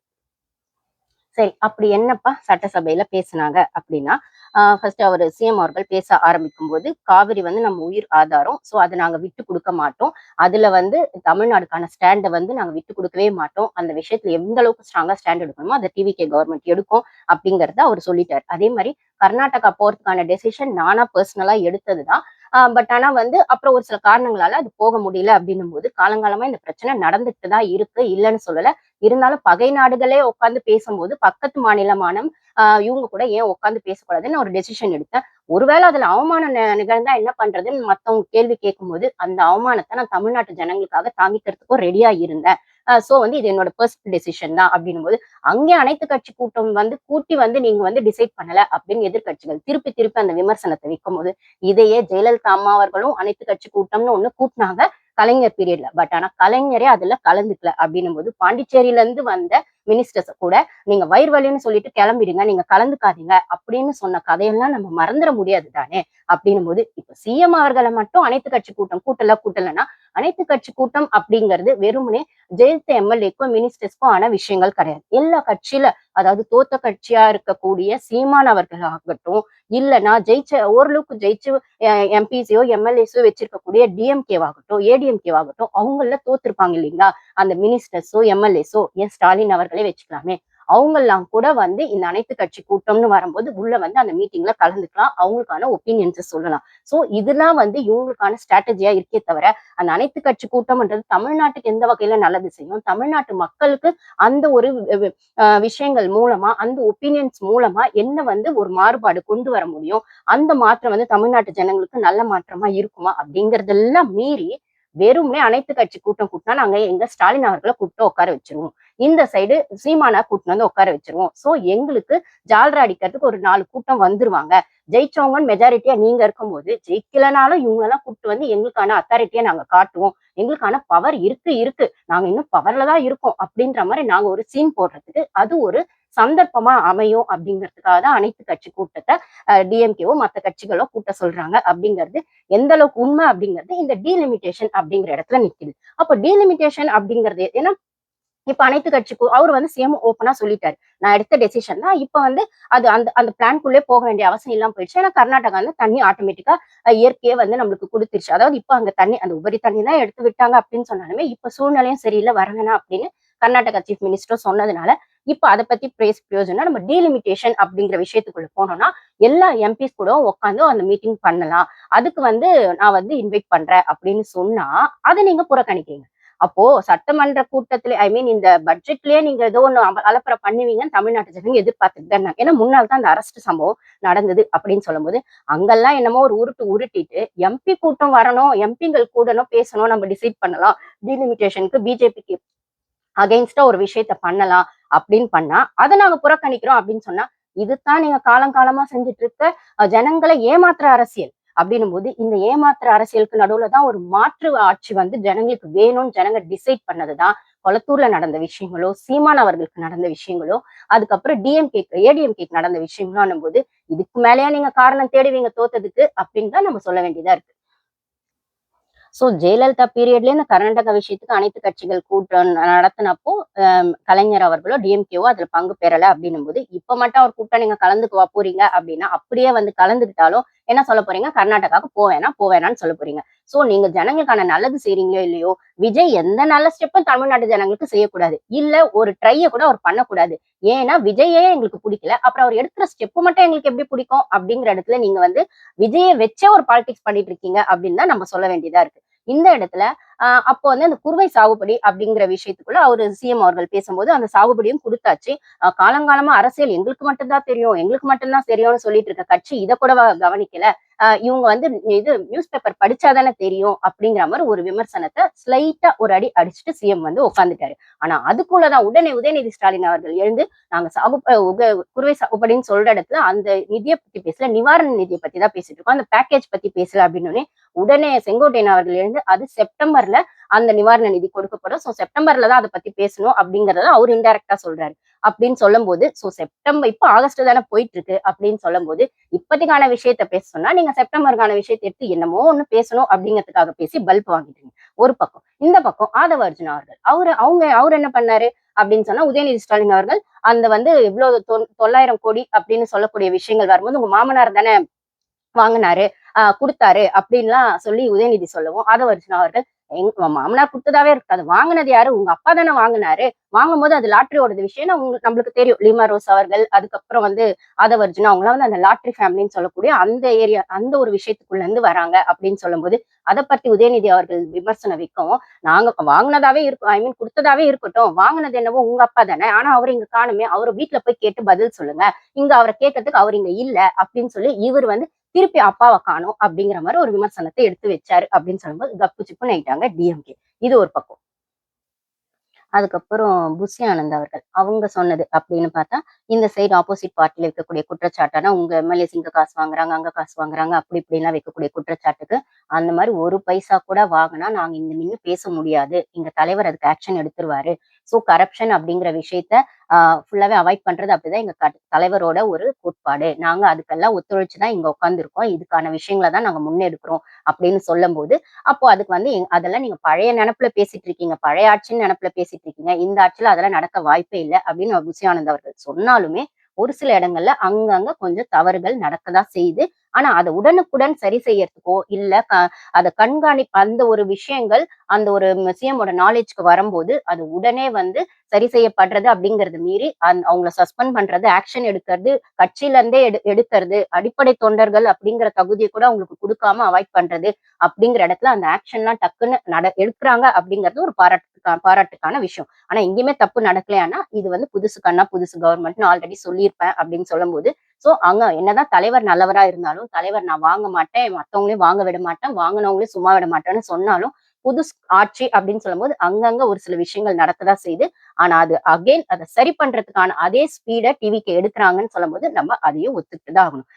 சரி அப்படி என்னப்பா சட்டசபையில பேசுனாங்க அப்படின்னா ஃபர்ஸ்ட் அவர் சிஎம் அவர்கள் பேச ஆரம்பிக்கும் போது காவிரி வந்து நம்ம உயிர் ஆதாரம், சோ அதை நாங்க விட்டு கொடுக்க மாட்டோம், அதுல வந்து தமிழ்நாடுக்கான ஸ்டாண்டை வந்து நாங்க விட்டு கொடுக்கவே மாட்டோம், அந்த விஷயத்துல எந்த அளவுக்கு ஸ்ட்ராங்கா ஸ்டாண்ட் எடுக்கணுமோ அதை டிவிகே கவர்மெண்ட் எடுக்கும் அப்படிங்கறத அவர் சொல்லிட்டாரு. அதே மாதிரி கர்நாடகா போறதுக்கான டெசிஷன் நானா பர்சனலா எடுத்ததுதான். பட் ஆனா வந்து அப்புறம் ஒரு சில காரணங்களால அது போக முடியல அப்படின்னும் போது காலங்காலமா இந்த பிரச்சனை நடந்துட்டு தான் இருக்கு, இல்லைன்னு சொல்லல. இருந்தாலும் பகை நாடுகளே உட்கார்ந்து பேசும்போது பக்கத்து மாநிலமான இவங்க கூட ஏன் உட்கார்ந்து பேசக்கூடாதுன்னு ஒரு டெசிஷன் எடுத்தேன். ஒருவேளை அதுல அவமானம் நிகழ்ந்தா என்ன பண்றதுன்னு மத்தவங்க கேள்வி கேட்கும்போது அந்த அவமானத்தை நான் தமிழ்நாட்டு ஜனங்களுக்காக தாங்கிக்கிறதுக்கும் ரெடியா இருந்தேன். சோ வந்து இது என்னோட பர்சனல் டெசிஷன் தான் அப்படின்னும் போது அங்கே அனைத்து கட்சி கூட்டம் வந்து கூட்டி வந்து நீங்க வந்து டிசைட் பண்ணல அப்படின்னு எதிர்கட்சிகள் திருப்பி திருப்பி அந்த விமர்சனத்தை வைக்கும் போது இதையே ஜெயலலிதா அம்மா அவர்களும் அனைத்து கட்சி கூட்டம்னு ஒண்ணு கூட்டினாங்க கலைஞர் பீரியட்ல. பட் ஆனா கலைஞரே அதுல கலந்துக்கல அப்படின்னும் போது பாண்டிச்சேரியில இருந்து வந்த மினிஸ்டர்ஸ் கூட நீங்க வயிறு வலின்னு சொல்லிட்டு கிளம்பிடுங்க, நீங்க கலந்துக்காதீங்க அப்படின்னு சொன்ன கதையெல்லாம் நம்ம மறந்துட முடியாது தானே. அப்படின்னும் போது இப்ப சிஎம் அவர்களை மட்டும் அனைத்து கட்சி கூட்டம் கூட்டலன்னா அனைத்து கட்சி கூட்டம் அப்படிங்கிறது வெறுமனே ஜெயித்த எம்எல்ஏக்கும் மினிஸ்டர்ஸ்க்கும் ஆன விஷயங்கள் கிடையாது. எல்லா கட்சியில அதாவது தோத்த கட்சியா இருக்கக்கூடிய சீமான் அவர்கள் ஆகட்டும், இல்லைன்னா ஓரளவுக்கு ஜெயிச்சு எம்பிசியோ எம்எல்ஏஸோ வச்சிருக்கக்கூடிய டிஎம்கேவாகட்டும் ஏடிஎம்கேவாகட்டும் அவங்கள தோத்திருப்பாங்க இல்லைங்களா, அந்த மினிஸ்டர்ஸோ எம்எல்ஏஸோ ஏன் ஸ்டாலின் அவர்களே வச்சுக்கலாமே, அவங்கெல்லாம் கூட வந்து இந்த அனைத்து கட்சி கூட்டம்னு வரும்போது உள்ள வந்து அந்த மீட்டிங்ல கலந்துக்கலாம், அவங்களுக்கான ஒப்பீனியன்ஸ் சொல்லலாம். சோ இதெல்லாம் வந்து இவங்களுக்கான ஸ்ட்ராட்டஜியா இருக்கே தவிர அந்த அனைத்து கட்சி கூட்டம்ன்றது தமிழ்நாட்டுக்கு எந்த வகையில நல்லது செய்யும், தமிழ்நாட்டு மக்களுக்கு அந்த ஒரு விஷயங்கள் மூலமா அந்த ஒப்பீனியன்ஸ் மூலமா என்ன வந்து ஒரு மாறுபாடு கொண்டு வர முடியும், அந்த மாற்றம் வந்து தமிழ்நாட்டு ஜனங்களுக்கு நல்ல மாற்றமா இருக்குமா அப்படிங்கறதெல்லாம் மீறி வெறும்னே அனைத்து கட்சி கூட்டம் கூட்டினா நாங்க எங்க ஸ்டாலின் அவர்களை கூப்பிட்டு உட்கார வச்சிருவோம், இந்த சைடு சீமானா கூட்டிட்டு வந்து உட்கார வச்சிருவோம். சோ எங்களுக்கு ஜால்ரா அடிக்கிறதுக்கு ஒரு 4 கூட்டம் வந்துருவாங்க, ஜெயிச்சவங்கன்னு மெஜாரிட்டியா நீங்க இருக்கும்போது ஜெயிக்கலனாலும் இவங்களெல்லாம் கூப்பிட்டு வந்து எங்களுக்கான அத்தாரிட்டியை நாங்க காட்டுவோம், எங்களுக்கான பவர் இருக்கு நாங்க இன்னும் பவர்ல தான் இருக்கோம் அப்படின்ற மாதிரி நாங்க ஒரு சீன் போடுறதுக்கு அது ஒரு சந்தர்ப்பமா அமையும் அப்படிங்கிறதுக்காக தான் அனைத்து கட்சி கூட்டத்தை டிஎம்கேவோ மற்ற கட்சிகளோ கூட்ட சொல்றாங்க அப்படிங்கிறது எந்த அளவுக்கு உண்மை அப்படிங்கிறது இந்த டீலிமிட்டேஷன் அப்படிங்கிற இடத்துல நிக்குது. அப்போ டீலிமிட்டேஷன் அப்படிங்கிறது ஏன்னா இப்ப அனைத்து கட்சிக்கும் அவர் வந்து சிஎம் ஓப்பனா சொல்லிட்டாரு, நான் எடுத்த டெசிஷன் தான் இப்ப வந்து அது அந்த அந்த பிளான்குள்ளே போக வேண்டிய அவசியம் இல்லாம போயிடுச்சு, ஏன்னா கர்நாடகா வந்து தண்ணி ஆட்டோமேட்டிக்கா இயற்கையே வந்து நம்மளுக்கு கொடுத்துருச்சு, அதாவது இப்ப அங்க தண்ணி அந்த உபரி தண்ணி தான் எடுத்து விட்டாங்க அப்படின்னு சொன்னாலுமே இப்ப சூழ்நிலையும் சரியில்லை வரவேணா அப்படின்னு கர்நாடகா சீஃப் மினிஸ்டர் சொன்னதுனால இப்ப அதை பத்தி பேச பிரயோஜனம் நம்ம டீலிமிட்டேஷன் அப்படிங்கிற விஷயத்துக்குள்ள போனோம்னா எல்லா எம்பிஸ் கூட உட்காந்து அந்த மீட்டிங் பண்ணலாம், அதுக்கு வந்து நான் வந்து இன்வைட் பண்றேன் அப்படின்னு சொன்னா அதை நீங்க புறக்கணிக்கிறீங்க. அப்போ சட்டமன்ற கூட்டத்திலே ஐ மீன் இந்த பட்ஜெட்லயே நீங்க ஏதோ ஒண்ணு அலப்பறை பண்ணுவீங்கன்னு தமிழ்நாட்டு ஜனங்க எதிர்பார்த்துட்டு தான் இருந்தாங்க. ஏன்னா முன்னாள் தான் அந்த அரஸ்ட் சம்பவம் நடந்தது அப்படின்னு சொல்லும்போது அங்கெல்லாம் என்னமோ ஒரு உருட்டிட்டு எம்பி கூட்டம் வரணும், எம்பிங்கள் கூடணும் பேசணும், நம்ம டிசைட் பண்ணலாம், டீலிமிட்டேஷனுக்கு பிஜேபிக்கு அகைன்ஸ்டா ஒரு விஷயத்த பண்ணலாம் அப்படின்னு பண்ணா அதை நாங்க புறக்கணிக்கிறோம் அப்படின்னு சொன்னா இதுதான் நீங்க காலங்காலமா செஞ்சுட்டு இருக்க ஜனங்களை ஏமாத்துற அரசியல் அப்படின்னும் போது இந்த ஏமாத்துற அரசியலுக்கு நடுவுல தான் ஒரு மாற்று ஆட்சி வந்து ஜனங்களுக்கு வேணும்னு ஜனங்க டிசைட் பண்ணதுதான் கொளத்தூர்ல நடந்த விஷயங்களோ சீமான் அவர்களுக்கு நடந்த விஷயங்களோ அதுக்கப்புறம் ஏடிஎம்கேக்கு நடந்த விஷயங்களோ போது இதுக்கு மேலேயே நீங்க காரணம் தேடுவீங்க தோத்ததுக்கு அப்படின்னு தான் நம்ம சொல்ல வேண்டியதா இருக்கு. சோ ஜெயலலிதா பீரியட்லயே இந்த கர்நாடகா விஷயத்துக்கு அனைத்து கட்சிகள் கூட்டம் நடத்தினப்போ கலைஞர் அவர்களோ டிஎம்கேவோ அதுல பங்கு பெறல அப்படின்னும் போது இப்ப மட்டும் அவர் கூப்பிட்டா நீங்க கலந்துக்குவா போறீங்க அப்படின்னா அப்படியே வந்து கலந்துக்கிட்டாலும் என்ன சொல்ல போறீங்க, கர்நாடகாவுக்கு போவேணான்னு சொல்ல போறீங்க. சோ நீங்க ஜனங்களுக்கான நல்லது செய்றீங்களோ இல்லையோ, விஜய் எந்த நல்ல ஸ்டெப்பும் தமிழ்நாட்டு ஜனங்களுக்கு செய்யக்கூடாது, இல்ல ஒரு ட்ரைய கூட அவர் பண்ணக்கூடாது. ஏன்னா விஜயே எங்களுக்கு பிடிக்கல, அப்புறம் அவர் எடுக்கிற ஸ்டெப் மட்டும் எங்களுக்கு எப்படி பிடிக்கும் அப்படிங்கிற இடத்துல நீங்க வந்து விஜயை வச்சே ஒரு பாலிடிக்ஸ் பண்ணிட்டு இருக்கீங்க அப்படின்னு தான் நம்ம சொல்ல வேண்டியதா இருக்கு. இந்த இடத்துல அப்போ வந்து அந்த குறுவை சாகுபடி அப்படிங்கிற விஷயத்துக்குள்ள அவரு சிஎம் அவர்கள் பேசும்போது அந்த சாகுபடியும் கொடுத்தாச்சு. காலங்காலமா அரசியல் எங்களுக்கு மட்டும்தான் தெரியும், எங்களுக்கு மட்டும்தான் தெரியும்னு சொல்லிட்டு இருக்க கட்சி இதை கூட கவனிக்கல, இவங்க வந்து இது நியூஸ் பேப்பர் படிச்சாதானே தெரியும் அப்படிங்கிற மாதிரி ஒரு விமர்சனத்தை ஸ்லைட்டா ஒரு அடி அடிச்சுட்டு சிஎம் வந்து உட்காந்துட்டாரு. ஆனா அதுக்குள்ளதான் உடனே உதயநிதி ஸ்டாலின் அவர்கள் எழுந்து நாங்க குறுவை சாகுபடின்னு சொல்ற இடத்துல அந்த நிதியை பத்தி பேசல, நிவாரண நிதியை பத்தி தான் பேசிட்டு இருக்கோம், அந்த பேக்கேஜ் பத்தி பேசல அப்படின்னு உடனே செங்கோட்டையன் அவர்கள் எழுந்து அது செப்டம்பர்ல அந்த நிவாரண நிதி கொடுக்கப்படும், சோ செப்டம்பர்ல தான் அதை பத்தி பேசணும் அப்படிங்கறத அவர் இன்டைரக்டா சொல்றாரு. அப்படின்னு சொல்லும் போது சோ செப்டம்பர் இப்ப ஆகஸ்ட் தானே போயிட்டு இருக்கு அப்படின்னு சொல்லும் போது இப்பத்திக்கான விஷயத்த பேச சொன்னா நீங்க செப்டம்பருக்கான விஷயத்தை எடுத்து என்னமோ ஒண்ணு பேசணும் அப்படிங்கிறதுக்காக பேசி பல்ப் வாங்கிட்டீங்க ஒரு பக்கம். இந்த பக்கம் ஆதவ அர்ஜுனா அவர்கள் அவர் என்ன பண்ணாரு அப்படின்னு சொன்னா உதயநிதி ஸ்டாலின் அவர்கள் அந்த வந்து இவ்வளவு 900 கோடி அப்படின்னு சொல்லக்கூடிய விஷயங்கள் வரும்போது உங்க மாமனார் தானே வாங்கினாரு கொடுத்தாரு அப்படின்லாம் சொல்லி உதயநிதி சொல்லவும் ஆதவ அர்ஜுனா அவர்கள் எங்க மாமனார் கொடுத்ததாவே இருக்காது, வாங்கினது யாரு உங்க அப்பா தானே வாங்கினாரு, வாங்கும் போது அது லாட்டரியோட விஷயம் நம்மளுக்கு தெரியும், லீமா ரோஸ் அவர்கள் அதுக்கப்புறம் வந்து ஆதவ அர்ஜுனா அவங்களாம் வந்து அந்த லாட்டரி ஃபேமிலின்னு சொல்லக்கூடிய அந்த ஏரியா அந்த ஒரு விஷயத்துக்குள்ள இருந்து வராங்க அப்படின்னு சொல்லும் போது அதை பத்தி உதயநிதி அவர்கள் விமர்சனம் வைக்கவும் நாங்க வாங்கினதாவே இருக்கும் ஐ மீன் கொடுத்ததாவே இருக்கட்டும், வாங்கினது என்னவோ உங்க அப்பா தானே, ஆனா அவர் இங்க காணுமே, அவர் வீட்டுல போய் கேட்டு பதில் சொல்லுங்க, இங்க அவரை கேட்கறதுக்கு அவர் இங்க இல்ல அப்படின்னு சொல்லி இவர் வந்து திருப்பி அப்பாவை காணும் அப்படிங்கிற மாதிரி ஒரு விமர்சனத்தை எடுத்து வச்சாரு அப்படின்னு சொல்லும்போது கப்பு சிப்புன்னு ஆயிட்டாங்க டிஎம்கே. இது ஒரு பக்கம். அதுக்கப்புறம் புஷி ஆனந்த் அவர்கள் அவங்க சொன்னது அப்படின்னு பார்த்தா இந்த சைடு ஆப்போசிட் பார்ட்டில இருக்கக்கூடிய குற்றச்சாட்டானா உங்க எம்எல்ஏஸ் இங்க காசு வாங்குறாங்க அங்க காசு வாங்குறாங்க அப்படி இப்படிலாம் வைக்கக்கூடிய குற்றச்சாட்டுக்கு அந்த மாதிரி ஒரு பைசா கூட வாங்கினா நாங்க இங்க நின்று பேச முடியாது, எங்க தலைவர் அதுக்கு ஆக்ஷன் எடுத்துருவாரு, ஸோ கரப்ஷன் அப்படிங்கிற விஷயத்த ஃபுல்லாவே அவாய்ட் பண்றது அப்படிதான் எங்க தலைவரோட ஒரு கோட்பாடு. நாங்க அதுக்கெல்லாம் ஒத்துழைச்சு தான் இங்க உட்கார்ந்துருக்கோம். இதுக்கான விஷயங்கள தான் நாங்க முன்னெடுக்கிறோம் அப்படின்னு சொல்லும்போது, அப்போ அதுக்கு வந்து அதெல்லாம் நீங்க பழைய நெனப்புல பேசிட்டு இருக்கீங்க. பழைய ஆட்சின்னு நெனப்புல பேசிட்டு இருக்கீங்க. இந்த ஆட்சியில அதெல்லாம் நடக்க வாய்ப்பே இல்ல அப்படின்னு புசியானந்த் அவர்கள் சொன்னாலுமே, ஒரு சில இடங்கள்ல அங்கங்க கொஞ்சம் தவறுகள் நடக்கதான் செய்யுது. ஆனா அத உடனுக்குடன் சரி செய்யறதுக்கோ, இல்ல அத அந்த ஒரு விஷயங்கள் அந்த ஒரு சிஎம்மோட நாலேட்ஜ்க்கு வரும்போது, அது உடனே வந்து சரி செய்யப்படுறது அப்படிங்கிறது மீறி, அவங்கள சஸ்பெண்ட் பண்றது, ஆக்ஷன் எடுக்கிறது, கட்சியில இருந்தே எடுக்கிறது, அடிப்படை தொண்டர்கள் அப்படிங்கிற தகுதிய கூட அவங்களுக்கு குடுக்காம அவாய்ட் பண்றது, அப்படிங்கிற இடத்துல அந்த ஆக்ஷன்லாம் டக்குன்னு எடுக்குறாங்க அப்படிங்கிறது ஒரு பாராட்டுக்கான விஷயம். ஆனா எங்கேயுமே தப்பு நடக்கலையானா, இது வந்து புதுசு கண்ணா புதுசு கவர்மெண்ட்ன்னு ஆல்ரெடி சொல்லியிருப்பேன் அப்படின்னு சொல்லும்போது, சோ அங்க என்னதான் தலைவர் நல்லவரா இருந்தாலும், தலைவர் நான் வாங்க மாட்டேன், மத்தவங்களையும் வாங்க விட மாட்டேன், வாங்குனவங்களையும் சும்மா விட மாட்டேன்னு சொன்னாலும், ஆட்சி அப்படின்னு சொல்லும்போது, அங்கங்க ஒரு சில விஷயங்கள் நடக்கதான் செய்யுது. ஆனா அது அகைன் அத சரி பண்றதுக்கான அதே ஸ்பீட டிவிக்கு எடுக்குறாங்கன்னு சொல்லும்போது, நம்ம அதையும் ஒத்துக்கிட்டு தான் ஆகணும்.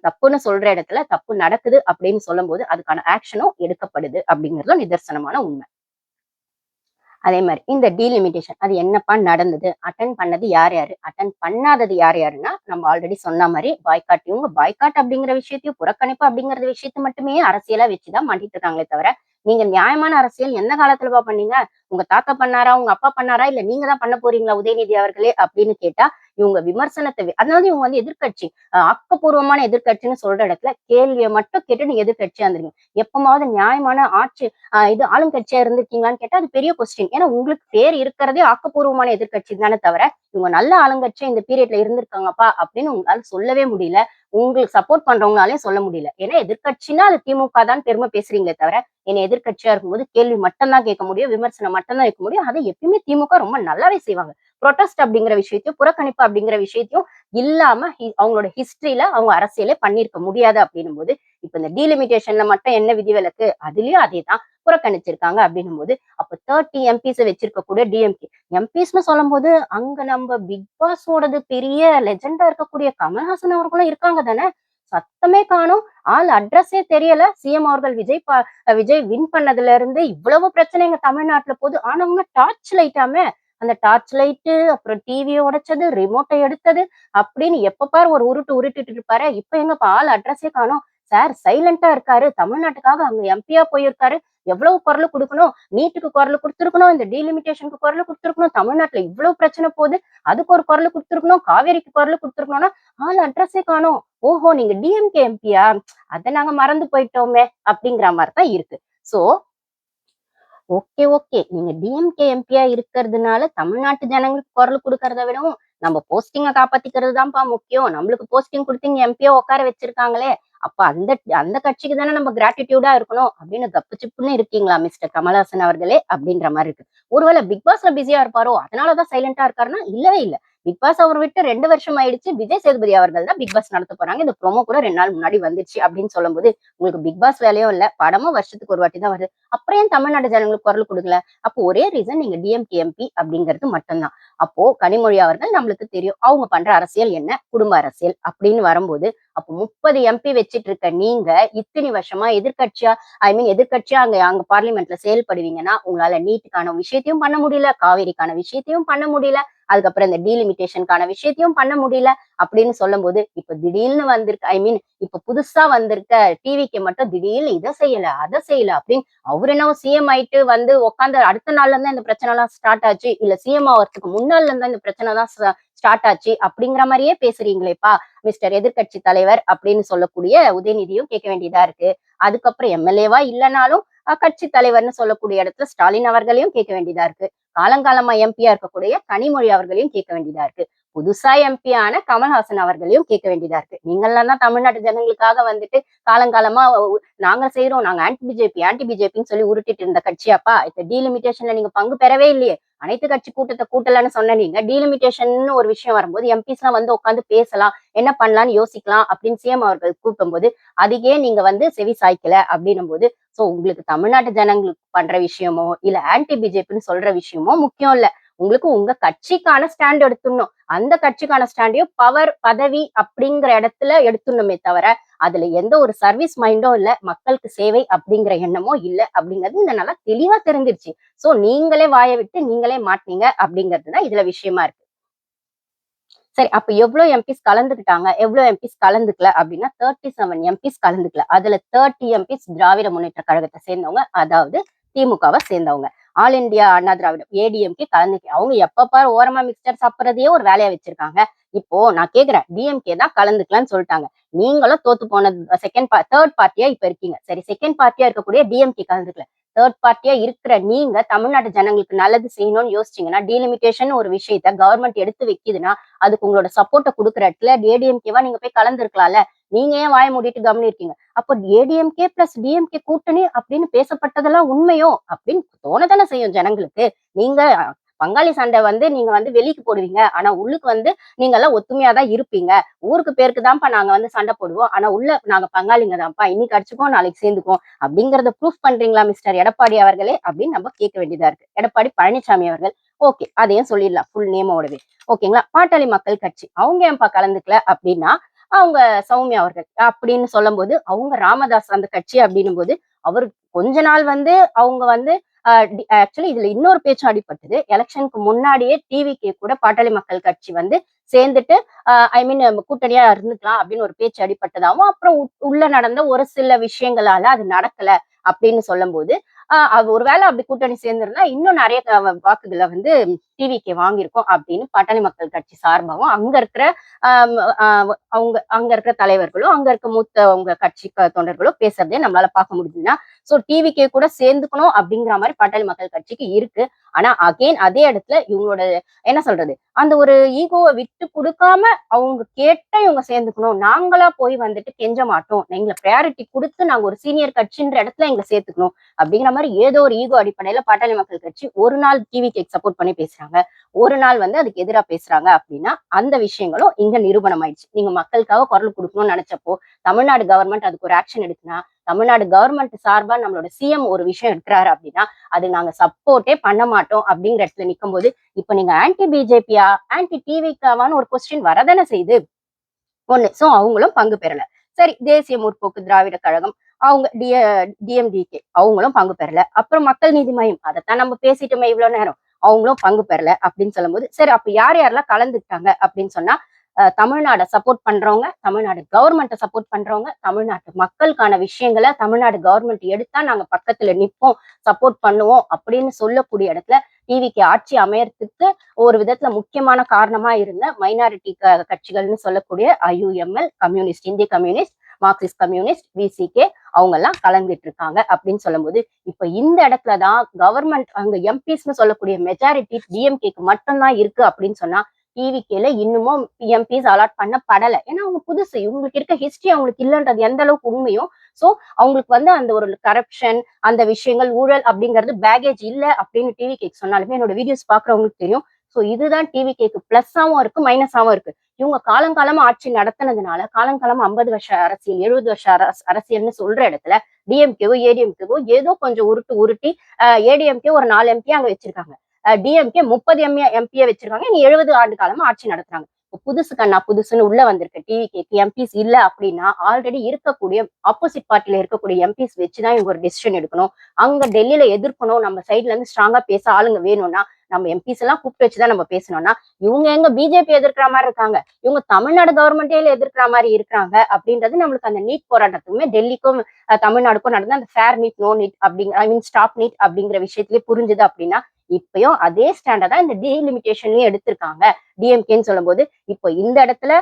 தப்புன்னு சொல்ற இடத்துல தப்பு நடக்குது அப்படின்னு சொல்லும்போது, அதுக்கான ஆக்ஷனும் எடுக்கப்படுது அப்படிங்கிறதும் நிதர்சனமான உண்மை. அதே மாரி இந்த டீலிமிட்டேஷன் அது என்னப்பா நடந்தது? அட்டெண்ட் பண்ணது யார் யாரு? அட்டெண்ட் பண்ணாதது யார் யாருன்னா, நம்ம ஆல்ரெடி சொன்ன மாரி இவங்க பாய்காட் அப்படிங்கிற விஷயத்தையும், புறக்கணிப்பு அப்படிங்கிற விஷயத்த மட்டுமே அரசியலா வச்சு தான் மாட்டிட்டு இருக்காங்களே தவிர, நீங்க நியாயமான அரசியல் எந்த காலத்துலப்பா பண்ணீங்க? உங்க தாத்தா பண்ணாரா? உங்க அப்பா பண்ணாரா? இல்ல நீங்க தான் பண்ண போறீங்களா உதயநிதி அவர்களே? அப்படின்னு கேட்டா, இவங்க விமர்சனத்த அதனால இவங்க வந்து எதிர்க்கட்சி. ஆக்கப்பூர்வமான எதிர்க்கட்சின்னு சொல்ற இடத்துல, கேள்விய மட்டும் கேட்டு நீங்க எதிர்க்கட்சியா இருந்துருங்க. எப்பமாவது நியாயமான ஆட்சி இது ஆளுங்கட்சியா இருந்திருக்கீங்களான்னு கேட்டா, அது பெரிய கொஸ்டின். ஏன்னா உங்களுக்கு பேர் இருக்கிறதே ஆக்கப்பூர்வமான எதிர்க்கட்சி தானே தவிர, இவங்க நல்ல ஆளுங்கட்சியா இந்த பீரியட்ல இருந்திருக்காங்கப்பா அப்படின்னு உங்களால சொல்லவே முடியல. உங்களுக்கு சப்போர்ட் பண்றவங்களாலயும் சொல்ல முடியல. ஏன்னா எதிர்க்கட்சின்னா அது திமுக தான் பெருமை பேசுறீங்களே தவிர, என்ன எதிர்க்கட்சியா இருக்கும்போது கேள்வி மட்டும் தான் கேட்க முடியும். விமர்சனம் மட்டும் தான் வைக்க முடியும். அதை எப்பயுமே திமுக ரொம்ப நல்லாவே செய்வாங்க. புரொட்டஸ்ட் அப்படிங்கிற விஷயத்தையும், புறக்கணிப்பு அப்படிங்கிற விஷயத்தையும் இல்லாம அவங்களோட ஹிஸ்டரியில அவங்க அரசியலே பண்ணியிருக்க முடியாது அப்படின்னும்போது, இப்ப இந்த டீலிமிட்டேஷன்ல மட்டும் என்ன விதிவிலக்கு? அதுலயும் அதேதான். புறக்கணிச்சிருக்காங்க அப்படின்னும் போது, அப்ப 30 எம்பிஸ் வச்சிருக்கக்கூடிய டிஎம்கே எம்பிஸ்ன்னு சொல்லும்போது, அங்க நம்ம பிக் பாஸோடது பெரிய லெஜெண்டா இருக்கக்கூடிய கமல்ஹாசன் அவர்களும் இருக்காங்க தானே? சத்தமே காணோம். ஆள் அட்ரஸே தெரியல. சிஎம் அவர்கள் விஜய் வின் பண்ணதுல இருந்து இவ்வளவு பிரச்சனை எங்க தமிழ்நாட்டுல போது. ஆனவங்க டார்ச் லைட்டாமே. அந்த டார்ச் லைட்டு, அப்புறம் டிவிய உடைச்சது, ரிமோட்ட எடுத்தது, அப்படின்னு எப்ப பாரு ஒரு உருட்டு உருட்டிட்டு இருப்பாரே. இப்ப எங்கப்பா ஆள் அட்ரஸே காணோம். சார் சைலண்டா இருக்காரு. தமிழ்நாட்டுக்காக அங்க எம்பியா போயிருக்காரு. எவ்வளவு குரல் குடுக்கணும்? நீட்டுக்கு குரல் குடுத்திருக்கணும். இந்த டீலிமிட்டேஷனுக்கு குரல் குடுத்திருக்கணும். தமிழ்நாட்டுல இவ்வளவு பிரச்சனை போகுது. அதுக்கு ஒரு குரல் குடுத்திருக்கணும். காவேரிக்கு குரல் குடுத்திருக்கணும்னா, ஆள் அட்ரஸே காணோம். ஓஹோ! நீங்க டிஎம்கே எம்பியா? அத நாங்க மறந்து போயிட்டோமே! அப்படிங்கிற மாரி தான் இருக்கு. So okay, okay. நீங்க டிஎம்கே எம்பியா இருக்கிறதுனால தமிழ்நாட்டு ஜனங்களுக்கு குரல் குடுக்கறத விடவும், நம்ம போஸ்டிங்க காப்பாத்திக்கிறது தான்ப்பா முக்கியம். நம்மளுக்கு போஸ்டிங் குடுத்து இங்க எம்பியா உட்கார வச்சிருக்காங்களே! அப்ப அந்த அந்த கட்சிக்கு தானே நம்ம கிராட்டிட்யூடா இருக்கணும் அப்படின்னு கப்பு சிப்புன்னு இருக்கீங்களா மிஸ்டர் கமலஹாசன் அவர்களே! அப்படின்ற மாரி இருக்கு. ஒருவேள பிக் பாஸ்ல பிஸியா இருப்பாரோ! அதனால தான் சைலன்ட்டா இருக்காருன்னா, இல்லவே இல்ல. பிக் பாஸ் அவர் விட்டு 2 வருஷம் ஆயிடுச்சு. விஜய் சேதுபதி அவர்கள் தான் பிக் பாஸ் நடத்த போறாங்க. இந்த ப்ரோமோ கூட 2 நாள் முன்னாடி வந்துச்சு அப்படின்னு சொல்லும்போது, உங்களுக்கு பிக் பாஸ் வேலையும் இல்ல. படமும் வருஷத்துக்கு ஒரு வாட்டி தான் வருது. அப்புறம் ஏன் தமிழ்நாட்டு ஜனங்களுக்கு குரல் குடுக்கல? அப்போ ஒரே ரீசன் நீங்க டிஎம்கே எம்பி அப்படிங்கிறது மட்டும் தான். அப்போ கனிமொழி அவர்கள் நம்மளுக்கு தெரியும். அவங்க பண்ற அரசியல் என்ன? குடும்ப அரசியல் அப்படின்னு வரும்போது, அப்போ 30 எம்பி வச்சுட்டு இருக்க நீங்க, இத்தனை வருஷமா எதிர்க்கட்சியா அங்க அங்க பார்லிமெண்ட்ல செயல்படுவீங்கன்னா, உங்களால நீட்டுக்கான விஷயத்தையும் பண்ண முடியல, காவேரிக்கான விஷயத்தையும் பண்ண முடியல, அதுக்கப்புறம் இந்த டீலிமிட்டேஷனுக்கான விஷயத்தையும் பண்ண முடியல அப்படின்னு சொல்லும்போது, இப்ப திடீர்னு வந்திருக்க இப்ப புதுசா வந்திருக்க டிவிக்கு மட்டும் திடீர்னு இத செய்யல, அத செய்யல அப்படின்னு அவரு என்னவோ சிஎம் ஆயிட்டு வந்து உட்கார்ந்த அடுத்த நாள்ல இருந்து இந்த பிரச்சனை எல்லாம் ஸ்டார்ட் ஆச்சு. இல்ல சிஎம் ஆவறதுக்கு முன்னால இருந்து இந்த பிரச்சனை தான் ஸ்டார்ட் ஆச்சு அப்படிங்கிற மாரியே பேசுறீங்களேப்பா, மிஸ்டர் எதிர்க்கட்சி தலைவர் அப்படின்னு சொல்லக்கூடிய உதயநிதியும் கேட்க வேண்டியதா இருக்கு. அதுக்கப்புறம் எம்எல்ஏவா இல்லனாலும் கட்சி தலைவர்ன்னு சொல்லக்கூடிய இடத்துல ஸ்டாலின் அவர்களையும் கேட்க வேண்டியதா இருக்கு. காலங்காலமா எம்பியா இருக்கக்கூடிய கனிமொழி அவர்களையும் கேட்க வேண்டியதா இருக்கு. புதுசா எம்பியான கமல்ஹாசன் அவர்களையும் கேட்க வேண்டியதா இருக்கு. நீங்கலாம் தான் தமிழ்நாட்டு ஜனங்களுக்காக வந்துட்டு காலங்காலமா நாங்க செய்றோம். நாங்க ஆன்டி பிஜேபின்னு சொல்லி உருட்டிட்டு இருந்த கட்சியாப்பா? இப்ப டீலிமிட்டேஷன்ல நீங்க பங்கு பெறவே இல்லையே! அனைத்து கட்சி கூட்டத்த கூட்டலன்னு சொன்ன நீங்க, டீலிமிட்டேஷன்னு ஒரு விஷயம் வரும்போது எம்பிஸ்லாம் வந்து உட்கார்ந்து பேசலாம். என்ன பண்ணலாம்ன்னு யோசிக்கலாம் அப்படின்னு சிஎம் அவர்கள் கூப்பும்போது, அதுக்கே நீங்க வந்து செவி சாய்க்கல அப்படின்னும்போது, சோ உங்களுக்கு தமிழ்நாட்டு ஜனங்களுக்கு பண்ற விஷயமோ, இல்ல ஆன்டி பிஜேபின்னு சொல்ற விஷயமோ முக்கியம் இல்ல. உங்களுக்கு உங்க கட்சிக்கான ஸ்டாண்ட் எடுத்துடணும். அந்த கட்சிக்கான ஸ்டாண்டையும் பவர் பதவி அப்படிங்கிற இடத்துல எடுத்துடணுமே தவிர அதுல எந்த ஒரு சர்வீஸ் மைண்டும் இல்ல, மக்களுக்கு சேவை அப்படிங்கிற எண்ணமோ இல்ல அப்படிங்கிறது இந்த நல்லா தெளிவா தெரிஞ்சிருச்சு. சோ நீங்களே வாயை விட்டு நீங்களே மாட்டீங்க அப்படிங்கிறதுதான் இதுல விஷயமா இருக்கு. சரி, அப்ப எவ்வளவு எம்பிஸ் கலந்துக்கிட்டாங்க, எவ்வளவு எம்பிஸ் கலந்துக்கல அப்படின்னா 37 எம்பிஸ் கலந்துக்கல. அதுல 30 எம்பிஸ் திராவிட முன்னேற்ற கழகத்தை சேர்ந்தவங்க, அதாவது திமுகவை சேர்ந்தவங்க. ஆல் இந்தியா அண்ணா திராவிடம் ஏடிஎம்கே கலந்துக்க அவங்க எப்ப பாரு ஓரமா மிக்சர் சாப்பிடுறதையே ஒரு வேலையா வச்சிருக்காங்க. இப்போ நான் கேக்குறேன், டிஎம்கே தான் கலந்துக்கலாம்னு சொல்லிட்டாங்க. நீங்களும் தோத்து போன தேர்ட் பார்ட்டியா இப்ப இருக்கீங்க. சரி, செகண்ட் பார்ட்டியா இருக்கக்கூடிய டிஎம்கே கலந்துக்கல. தேர்ட் பார்ட்டியா இருக்கிற நீங்க தமிழ்நாட்டு ஜனங்களுக்கு நல்லது செய்யணும்னு யோசிச்சீங்கன்னா, டீலிமிட்டேஷன் ஒரு விஷயத்த கவர்மெண்ட் எடுத்து வைக்குதுன்னா அதுக்கு உங்களோட சப்போர்ட்டை கொடுக்குற இடத்துல ஏடிஎம்கேவா நீங்க போய் கலந்துருக்கலாம்ல. நீங்க ஏன் வாய மூடிட்டு கம்முனு இருக்கீங்க? அப்போ ஏடிஎம்கே பிளஸ் டிஎம்கே கூட்டணி அப்படின்னு பேசப்பட்டதெல்லாம் உண்மையோ அப்படின்னு தோணதானே செய்யும் ஜனங்களுக்கு. நீங்க பங்காளி சண்டை நீங்க வெளிக்கு போடுவீங்க. ஆனா உள்ளுக்கு நீங்க எல்லாம் ஒத்துமையா தான் இருப்பீங்க. ஊருக்கு பேருக்கு தான்ப்பா நாங்க சண்டை போடுவோம். ஆனா உள்ள நாங்க பங்காளிங்க தான்ப்பா. இன்னைக்கு அடிச்சுக்கோம், நாளைக்கு சேர்ந்துக்குவோம் அப்படிங்கறத ப்ரூஃப் பண்றீங்களா மிஸ்டர் எடப்பாடி அவர்களே அப்படின்னு நம்ம கேட்க வேண்டியதா இருக்கு. எடப்பாடி பழனிசாமி அவர்கள். ஓகே, அதையும் சொல்லிடலாம் ஃபுல் நேமோடவே. ஓகேங்களா? பாட்டாளி மக்கள் கட்சி அவங்க ஏன்பா கலந்துக்கல அப்படின்னா, அவங்க சௌமியா அவர்கள் அப்படின்னு சொல்லும் போது, அவங்க ராமதாஸ் அந்த கட்சி அப்படின்னும் போது, அவரு கொஞ்ச நாள் அவங்க ஆக்சுவலி இதுல இன்னொரு பேச்சும் அடிபட்டது. எலெக்ஷனுக்கு முன்னாடியே டிவிக்கு கூட பாட்டாளி மக்கள் கட்சி சேர்ந்துட்டு ஐ மீன் கூட்டணியா இருந்துக்கலாம் அப்படின்னு ஒரு பேச்சு அடிபட்டதாகவும், அப்புறம் உள்ள நடந்த ஒரு சில விஷயங்களால அது நடக்கல அப்படின்னு சொல்லும் போது, ஒருவேளை அப்படி கூட்டணி சேர்ந்திருந்தா இன்னும் நிறைய வாக்குகளை டிவிக்கு வாங்கியிருக்கோம் அப்படின்னு பாட்டாளி மக்கள் கட்சி சார்பாகவும் அங்க இருக்கிற அங்க இருக்கிற தலைவர்களும் அங்க இருக்க மூத்த உங்க கட்சி தொண்டர்களும் பேசுறதே நம்மளால பார்க்க முடியுதுன்னா, சோ டிவிக்கே கூட சேர்ந்துக்கணும் அப்படிங்கிற மாதிரி பாட்டாளி மக்கள் கட்சிக்கு இருக்கு. ஆனா அகைன் அதே இடத்துல இவங்களோட என்ன சொல்றது, அந்த ஒரு ஈகோவை விட்டு கொடுக்காம அவங்க கேட்ட இவங்க சேர்ந்துக்கணும். நாங்களா போய் கெஞ்ச மாட்டோம். எங்களை ப்ரையாரிட்டி கொடுத்து நாங்க ஒரு சீனியர் கட்சின்ற இடத்துல எங்களை சேர்த்துக்கணும் அப்படிங்கிற மாதிரி ஏதோ ஒரு ஈகோ அடிப்படையில பாட்டாளி மக்கள் கட்சி ஒரு நாள் டிவிக்கு சப்போர்ட் பண்ணி பேசுறாங்க, ஒரு நாள் அதுக்கு எதிராக பேசுறாங்க அப்படின்னா அந்த விஷயங்களும் இங்க நிரூபணம் ஆயிடுச்சு. நீங்க மக்களுக்காக குரல் கொடுக்கணும்னு நினைச்சப்போ தமிழ்நாடு கவர்மெண்ட் அதுக்கு ஒரு ஆக்ஷன் எடுக்குன்னா, தமிழ்நாடு கவர்மெண்ட் சார்பா நம்மளோட சிஎம் ஒரு விஷயம் எடுக்கிறாரு அப்படின்னா அது நாங்க சப்போர்ட்டே பண்ண மாட்டோம் அப்படிங்கிற இடத்துல நிற்கும் போது, இப்ப நீங்க ஆன்டி பிஜேபியா ஆன்டி டிவிக்காவான்னு ஒரு கொஸ்டின் வரதானே செய்யுது ஒண்ணு. சோ அவங்களும் பங்கு பெறல. சரி, தேசிய முற்போக்கு திராவிட கழகம் அவங்க டிஎம்டிகே அவங்களும் பங்கு பெறல. அப்புறம் மக்கள் நீதி மையம் அதைத்தான் நம்ம பேசிட்டோமே இவ்வளவு நேரம், அவங்களும் பங்கு பெறல அப்படின்னு சொல்லும் போது, சரி அப்ப யார் யாரெல்லாம் கலந்துக்கிட்டாங்க அப்படின்னு சொன்னா, தமிழ்நாடை சப்போர்ட் பண்றவங்க, தமிழ்நாடு கவர்மெண்ட்டை சப்போர்ட் பண்றவங்க, தமிழ்நாட்டு மக்களுக்கான விஷயங்களை தமிழ்நாடு கவர்மெண்ட் எடுத்தா நாங்க பக்கத்துல நிற்போம், சப்போர்ட் பண்ணுவோம் அப்படின்னு சொல்லக்கூடிய இடத்துல டிவிக்கு ஆட்சி அமையறதுக்கு ஒரு விதத்துல முக்கியமான காரணமா இருந்த மைனாரிட்டி கட்சிகள்னு சொல்லக்கூடிய ஐயுஎம்எல், கம்யூனிஸ்ட், இந்திய கம்யூனிஸ்ட், மார்க்சிஸ்ட் கம்யூனிஸ்ட், விசிகே அவங்க எல்லாம் கலந்துட்டு இருக்காங்க அப்படின்னு சொல்லும் போது, இப்ப இந்த இடத்துலதான் கவர்மெண்ட் அங்க எம்பிஸ்ன்னு சொல்லக்கூடிய மெஜாரிட்டி டிஎம்கேக்கு மட்டும்தான் இருக்கு அப்படின்னு சொன்னா, டிவிகேல இன்னமும் எம்பிஸ் அலாட் பண்ணப்படல. ஏன்னா அவங்க புதுசு, இவங்களுக்கு இருக்க ஹிஸ்டரி அவங்களுக்கு இல்லைன்றது எந்த அளவுக்கு உண்மையும். சோ அவங்களுக்கு அந்த ஒரு கரப்ஷன், அந்த விஷயங்கள், ஊழல் அப்படிங்கிறது பேகேஜ் இல்ல அப்படின்னு டிவிகேக்கு சொன்னாலுமே என்னோட வீடியோஸ் பாக்குறவங்களுக்கு தெரியும். சோ இதுதான் டிவிகேக்கு பிளஸ்ஸாவும் இருக்கு, மைனஸாவும் இருக்கு. இவங்க காலங்காலமா ஆட்சி நடத்தினதுனால காலங்காலமா 50 வருஷ அரசியல், 70 வருஷ அரசியல்னு சொல்ற இடத்துல டிஎம்கேவோ ஏடிஎம்கேவோ ஏதோ கொஞ்சம் உருட்டி ஏடிஎம்கே ஒரு 4 எம்பி அங்க வச்சிருக்காங்க, டிஎம்கே 30 எம்பியை வச்சிருக்காங்க. நீ 70 ஆண்டு காலமா ஆட்சி நடத்துறாங்க. புதுசு கண்ணா புதுசுன்னு உள்ள வந்திருக்க டிவிகேக்கு எம்பிஸ் இல்ல அப்படின்னா ஆல்ரெடி இருக்கக்கூடிய ஆப்போசிட் பார்ட்டில இருக்கக்கூடிய எம்பிஸ் வச்சுதான் இவங்க ஒரு டெசிஷன் எடுக்கணும். அங்க டெல்லியில எதிர்க்கணும், நம்ம சைட்ல இருந்து ஸ்ட்ராங்கா பேச ஆளுங்க வேணும்னா நம்ம எம்பிஸ் எல்லாம் கூப்பிட்டு வச்சுதான் நம்ம பேசணும்னா, இவங்க எங்க பிஜேபி எதிர்க்கிற மாதிரி இருக்காங்க, இவங்க தமிழ்நாடு கவர்மெண்டே எதிர்க்கிற மாதிரி இருக்கிறாங்க அப்படின்றது நம்மளுக்கு அந்த நீட் போராட்டத்துக்குமே டெல்லிக்கும் தமிழ்நாடுக்கும் நடந்த அந்த ஃபேர் நீட், நோ நீட் அப்படிங்கிற ஐ மீன் ஸ்டாப் நீட் அப்படிங்கிற விஷயத்திலேயே புரிஞ்சுது அப்படின்னா, இப்பயும் அதே ஸ்டாண்டர்டா இந்த டீலிமிட்டேஷன்லயும் எடுத்திருக்காங்க டிஎம்கேன்னு சொல்லும் போது, இப்போ இந்த இடத்துல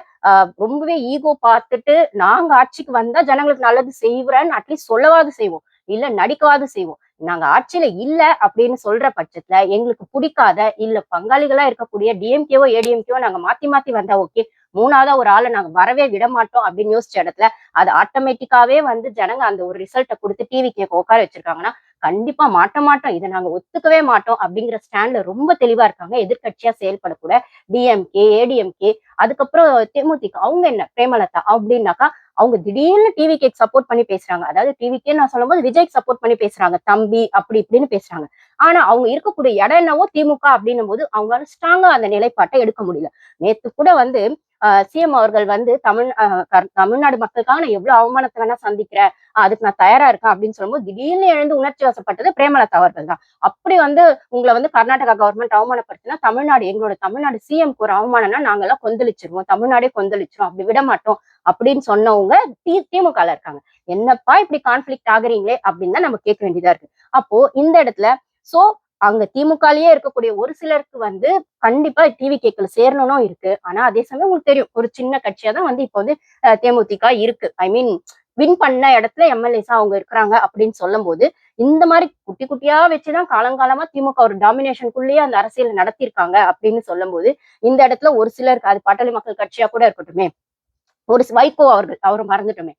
ரொம்பவே ஈகோ பார்த்துட்டு நாங்க ஆட்சிக்கு வந்தா ஜனங்களுக்கு நல்லது செய்வோன்னு அட்லீஸ்ட் சொல்லவாது செய்வோம், இல்ல நடிக்கவாது செய்வோம். நாங்க ஆட்சியில இல்ல அப்படின்னு சொல்ற பட்சத்துல எங்களுக்கு பிடிக்காத இல்ல பங்காளிகளா இருக்கக்கூடிய டிஎம்கேவோ ஏடிஎம்கேவோ நாங்க மாத்தி மாத்தி வந்தா ஓகே, மூணாவதா ஒரு ஆளை நாங்க வரவே விட மாட்டோம் அப்படின்னு யோசிச்ச இடத்துல அது ஆட்டோமேட்டிக்காவே ஜனங்க அந்த ஒரு ரிசல்ட்டை கொடுத்து டிவி கேட்க உட்கார வச்சிருக்காங்கன்னா, கண்டிப்பா மாட்டோம். இத நாங்க ஒத்துக்கவே மாட்டோம் அப்படிங்கிற ஸ்டாண்ட்ல ரொம்ப தெளிவா இருக்காங்க. எதிர்க்கட்சியா செயல்படக்கூட டிஎம்கே, ஏடிஎம்கே, அதுக்கப்புறம் தேமுதிக. அவங்க என்ன பிரேமலதா அப்படின்னாக்கா, அவங்க திடீர்னு டிவிகேக்கு சப்போர்ட் பண்ணி பேசுறாங்க. அதாவது டிவிகே நான் சொல்லும்போது விஜய்க்கு சப்போர்ட் பண்ணி பேசுறாங்க. தம்பி அப்படி இப்படின்னு பேசுறாங்க. ஆனா அவங்க இருக்கக்கூடிய இடம் என்னவோ திமுக அப்படின்னும்போது அவங்களால ஸ்ட்ராங்கா அந்த நிலைப்பாட்டை எடுக்க முடியல. நேத்து கூட வந்து சிஎம் அவர்கள் வந்து தமிழ்நாடு மக்களுக்காக நான் எவ்வளவு அவமானத்தை வேணா சந்திக்கிறேன். அதுக்கு நான் தயாரா இருக்கேன் அப்படின்னு சொல்லும்போது திடீர்னு எழுந்து உணர்ச்சி வசப்பட்டது பிரேமலதா அவர்கள் தான். அப்படி வந்து உங்களை வந்து கர்நாடகா கவர்மெண்ட் அவமானப்படுத்தினா எங்களோட தமிழ்நாடு சிஎம்க்கு ஒரு அவமானம்னா நாங்கெல்லாம் கொந்தளிச்சிருவோம். தமிழ்நாடே கொந்தளிச்சிரும். அப்படி விட மாட்டோம் அப்படின்னு சொன்னவங்க திமுகல இருக்காங்க. என்னப்பா இப்படி கான்ஃபிளிக்ட் ஆகுறீங்களே அப்படின்னு தான் நம்ம கேட்க வேண்டியதா இருக்கு. அப்போ இந்த இடத்துல சோ அங்க திமுகலயே இருக்கக்கூடிய ஒரு சிலருக்கு வந்து கண்டிப்பா டிவி கேக்கள் சேரணும்னும் இருக்கு. ஆனா அதே சமயம் உங்களுக்கு தெரியும் ஒரு சின்ன கட்சியா தான் வந்து இப்ப வந்து தேமுதிக இருக்கு. ஐ மீன் வின் பண்ண இடத்துல எம்எல்ஏஸா அவங்க இருக்கிறாங்க அப்படின்னு சொல்லும் போது இந்த மாதிரி குட்டி குட்டியா வச்சுதான் காலங்காலமா திமுக ஒரு டாமினேஷனுக்குள்ளேயே அந்த அரசியல் நடத்திருக்காங்க அப்படின்னு சொல்லும் போது இந்த இடத்துல ஒரு சிலருக்கு அது பாட்டாளி மக்கள் கட்சியா கூட இருக்கட்டுமே, ஒரு வைகோ அவர்கள் அவரை மறந்துட்டோமே,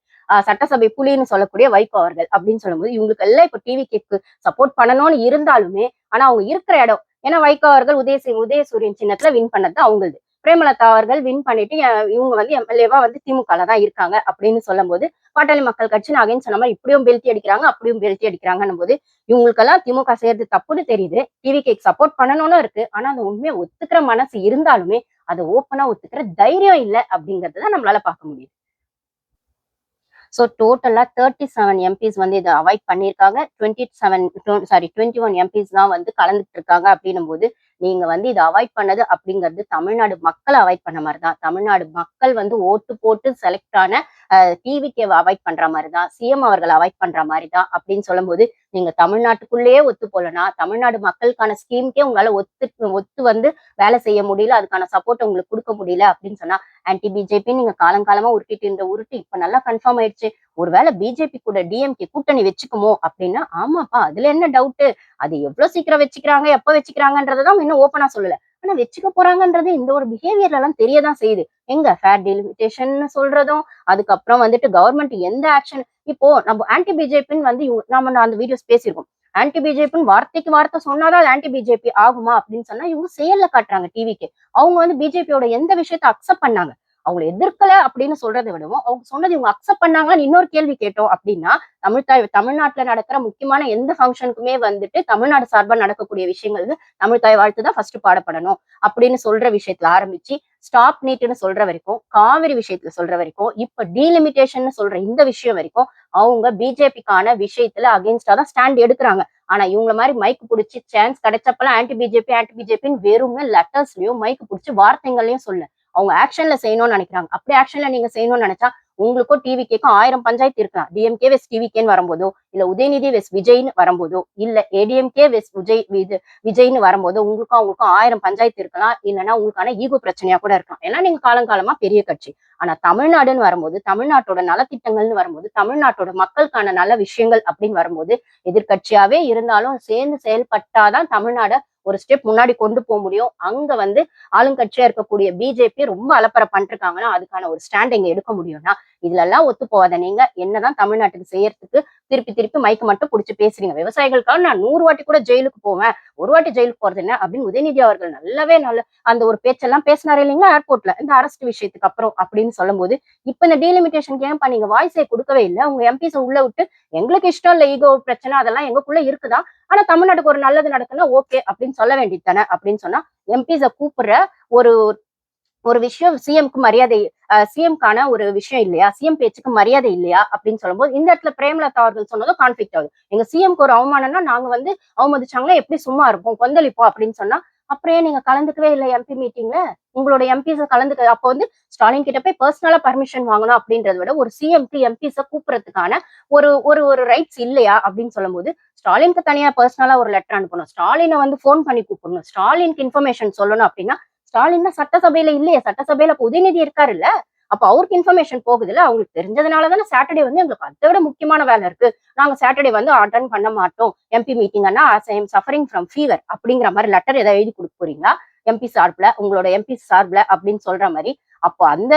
சட்டசபை புலின்னு சொல்லக்கூடிய வைகோ அவர்கள் அப்படின்னு சொல்லும்போது இவங்களுக்கு எல்லாம் இப்ப டிவி கேக்கு சப்போர்ட் பண்ணணும்னு இருந்தாலுமே ஆனா அவங்க இருக்கிற இடம் ஏன்னா வைகோ அவர்கள் உதயசூரியன் சின்னத்துல வின் பண்ணது அவங்களது. பிரேமலதா அவர்கள் வின் பண்ணிட்டு இவங்க வந்து எம்எல்ஏவா வந்து திமுகல தான் இருக்காங்க அப்படின்னு சொல்லும் போது பாட்டாளி மக்கள் கட்சி நான் அகைன் சொன்ன மாதிரி இப்படியும் பெல்ட்டி அடிக்கிறாங்க அப்படியும் பெல்ட்டி அடிக்கிறாங்கன்னும் போது இவங்களுக்கெல்லாம் திமுக சேர்ந்து தப்புன்னு தெரியுது. டிவி கேக் சப்போர்ட் பண்ணணும்னு இருக்கு. ஆனா அந்த உண்மையை ஒத்துக்கிற மனசு இருந்தாலுமே அதை ஓப்பனா ஒத்துக்கிற தைரியம் இல்லை அப்படிங்கறத நம்மளால பார்க்க முடியுது. ஸோ டோட்டலா 37 எம்பிஸ் வந்து இதை அவாய்ட் பண்ணியிருக்காங்க. 21 எம்பிஸ் தான் வந்து கலந்துட்டு இருக்காங்க அப்படின்னும் போது நீங்க வந்து இதை அவாய்ட் பண்ணது அப்படிங்கிறது தமிழ்நாடு மக்கள் அவாய்ட் பண்ண மாதிரி தான். தமிழ்நாடு மக்கள் வந்து ஓட்டு போட்டு செலக்ட் ஆன டிவிக்கு அவாய்ட் பண்ற மாதிரி தான், சிஎம் அவர்கள் அவாய்ட் பண்ற மாதிரி தான் அப்படின்னு சொல்லும்போது நீங்க தமிழ்நாட்டுக்குள்ளேயே ஒத்து போலனா தமிழ்நாடு மக்களுக்கான ஸ்கீமுக்கே உங்களால ஒத்து வந்து வேலை செய்ய முடியல, அதுக்கான சப்போர்ட் உங்களுக்கு கொடுக்க முடியல அப்படின்னு சொன்னா ஆன்டி பிஜேபி நீங்க காலங்காலமா உருட்டிட்டு இருந்த உருட்டு இப்ப நல்லா கன்ஃபார்ம் ஆயிடுச்சு. ஒருவேளை பிஜேபி கூட டிஎம்கே கூட்டணி வச்சுக்குமோ அப்படின்னா ஆமாப்பா அதுல என்ன டவுட். அது எவ்வளவு சீக்கிரம் வச்சுக்கிறாங்க எப்ப வச்சுக்கிறாங்கன்றதான் இன்னும் ஓப்பனா சொல்லல. ஆனா வச்சுக்க போறாங்கன்றது இந்த ஒரு பிஹேவியர்ல எல்லாம் தெரியதான் செய்யுது. எங்க ஃபேர் டெலிமிட்டேஷன் சொல்றதும் அதுக்கப்புறம் வந்துட்டு கவர்மெண்ட் எந்த ஆக்ஷன் இப்போ நம்ம ஆன்டி பிஜேபின்னு வந்து நம்ம அந்த வீடியோஸ் பேசியிருக்கோம். ஆன்டி பிஜேபின்னு வார்த்தைக்கு வார்த்தை சொன்னாதான் ஆன்டி பிஜேபி ஆகுமா அப்படின்னு சொன்னா இவங்க செயல்ல காட்டுறாங்க டிவிக்கு. அவங்க வந்து பிஜேபியோட எந்த விஷயத்த அக்செப்ட் பண்ணாங்க, அவங்களை எதிர்க்கல அப்படின்னு சொல்றதை விடவும் அவங்க சொன்னது இவங்க அக்செப்ட் பண்ணாங்களான்னு இன்னொரு கேள்வி கேட்டோம் அப்படின்னா தமிழ்நாட்டுல நடக்கிற முக்கியமான எந்த ஃபங்க்ஷனுக்குமே வந்துட்டு தமிழ்நாடு சார்பா நடக்கக்கூடிய விஷயங்கள் தமிழ்தாய் வாழ்த்து தான் ஃபர்ஸ்ட் பாடப்படணும் அப்படின்னு சொல்ற விஷயத்துல ஆரம்பிச்சு ஸ்டாப் நீட்னு சொல்ற வரைக்கும், காவிரி விஷயத்துல சொல்ற வரைக்கும், இப்ப டீலிமிட்டேஷன் சொல்ற இந்த விஷயம் வரைக்கும் அவங்க பிஜேபிக்கான விஷயத்துல அகேன்ஸ்டா தான் ஸ்டாண்ட் எடுக்கிறாங்க. ஆனா இவங்க மாதிரி மைக் பிடிச்சி சான்ஸ் கிடைச்சப்பெல்லாம் ஆன்டி பிஜேபின்னு வெறும் லெட்டர்ஸ்லயும் மைக் பிடிச்சி வார்த்தைகளையும் சொல்ல அவங்க ஆக்ஷன்ல செய்யணும்னு நினைக்கிறாங்க. அப்படி ஆக்ஷன்ல நீங்க செய்யணும்னு நினைச்சா உங்களுக்கும் டிவி கேக்கும் 1000 பஞ்சாயத்து இருக்கலாம். டிஎம்கே வெஸ் டிவிகேன்னு வரும்போதோ இல்ல உதயநிதி வெஸ் விஜய்னு வரும்போதோ இல்ல ஏடிஎம்கே வெஸ் விஜய்னு வரும்போது அவங்களுக்கும் 1000 பஞ்சாயத்து இருக்கலாம். இல்லைன்னா உங்களுக்கான ஈகோ பிரச்சனையா கூட இருக்கலாம். ஏன்னா நீங்க காலங்காலமா பெரிய கட்சி. ஆனா தமிழ்நாடுன்னு வரும்போது தமிழ்நாட்டோட நலத்திட்டங்கள்னு வரும்போது தமிழ்நாட்டோட மக்களுக்கான நல்ல விஷயங்கள் அப்படின்னு வரும்போது எதிர்கட்சியாவே இருந்தாலும் சேர்ந்து செயல்பட்டாதான் தமிழ்நாட ஒரு ஸ்டெப் முன்னாடி கொண்டு போக முடியும். அங்க வந்து ஆளுங்கட்சியா இருக்கக்கூடிய பிஜேபி ரொம்ப அலப்பறை பண்ணிருக்காங்கன்னா அதுக்கான ஒரு ஸ்டாண்ட் இங்க எடுக்க முடியும்னா இதுல எல்லாம் ஒத்து போவாத நீங்க என்னதான் தமிழ்நாட்டுக்கு செய்யறதுக்கு திருப்பி திருப்பி மைக்கு மட்டும் புடிச்சு பேசுறீங்க. விவசாயிகளுக்காக நான் 100 வாட்டி கூட ஜெயிலுக்கு போவேன், ஒரு வாட்டி ஜெயிலுக்கு போறது என்ன அப்படின்னு உதயநிதி அவர்கள் நல்ல அந்த ஒரு பேச்செல்லாம் பேசினாரு இல்லைங்களா ஏர்போர்ட்ல இந்த அரஸ்ட் விஷயத்துக்கு அப்புறம் அப்படின்னு சொல்லும் போது இப்ப இந்த டீலிமிட்டேஷன் ஏன் நீங்க வாய்ஸை கொடுக்கவே இல்லை. உங்க எம்பிஸை உள்ள விட்டு எங்களுக்கு இஷ்டம் இல்ல ஈகோ பிரச்சனை அதெல்லாம் எங்களுக்குள்ள இருக்குதா, ஆனா தமிழ்நாட்டுக்கு ஒரு நல்லது நடக்குன்னா ஓகே அப்படின்னு சொல்ல வேண்டியது தானே அப்படின்னு சொன்னா எம்பிஸை கூப்பிடுற ஒரு ஒரு விஷயம் சிஎம்க்கு மரியாதை, சிஎம்கான ஒரு விஷயம் இல்லையா, சிஎம் பேச்சுக்கு மரியாதை இல்லையா அப்படின்னு சொல்லும்போது இந்த இடத்துல பிரேமலதா அவர்கள் சொன்னதும் கான்ஃபிளிக்ட் ஆகுது. எங்க சிஎம்க்கு ஒரு அவமானம்னா நாங்க வந்து அவமதிச்சாங்களா எப்படி சும்மா இருப்போம் கொந்தளிப்போம் அப்படின்னு சொன்னா அப்புறம் ஏன் நீங்க கலந்துக்கவே இல்லை எம்பி மீட்டிங்ல, உங்களோட எம்பிஸ கலந்துக்க அப்போ வந்து ஸ்டாலின் கிட்ட போய் பர்சனலா பர்மிஷன் வாங்கணும் அப்படின்றத விட ஒரு சிஎம்க்கு எம்பிஸ கூப்பிடுறதுக்கான ஒரு ஒரு ஒரு ரைட்ஸ் இல்லையா அப்படின்னு சொல்லும் போது ஸ்டாலினுக்கு தனியா பர்சனலா ஒரு லெட்டர் அனுப்பணும், ஸ்டாலினை வந்து போன் பண்ணி கூப்பிடணும், ஸ்டாலினுக்கு இன்ஃபர்மேஷன் சொல்லணும் அப்படின்னா ஸ்டாலின் தான் சட்டசபையில இல்லையே, சட்டசபையில உதயநிதி இருக்காரு இல்ல, அப்ப அவருக்கு இன்ஃபர்மேஷன் போகுது இல்ல, அவங்களுக்கு தெரிஞ்சதுனாலதானே சாட்டர்டே வந்து எங்களுக்கு அதை விட முக்கியமான வேலை இருக்கு, நாங்க சாட்டர்டே வந்து அட்டன் பண்ண மாட்டோம் எம்பி மீட்டிங்னா I am suffering from fever அப்படிங்கிற மாதிரி லெட்டர் ஏதாவது எழுதி கொடுக்க போறீங்களா எம்பி சார்பில், உங்களோட எம்பி சார்பில் அப்படின்னு சொல்ற மாதிரி. அப்போ அந்த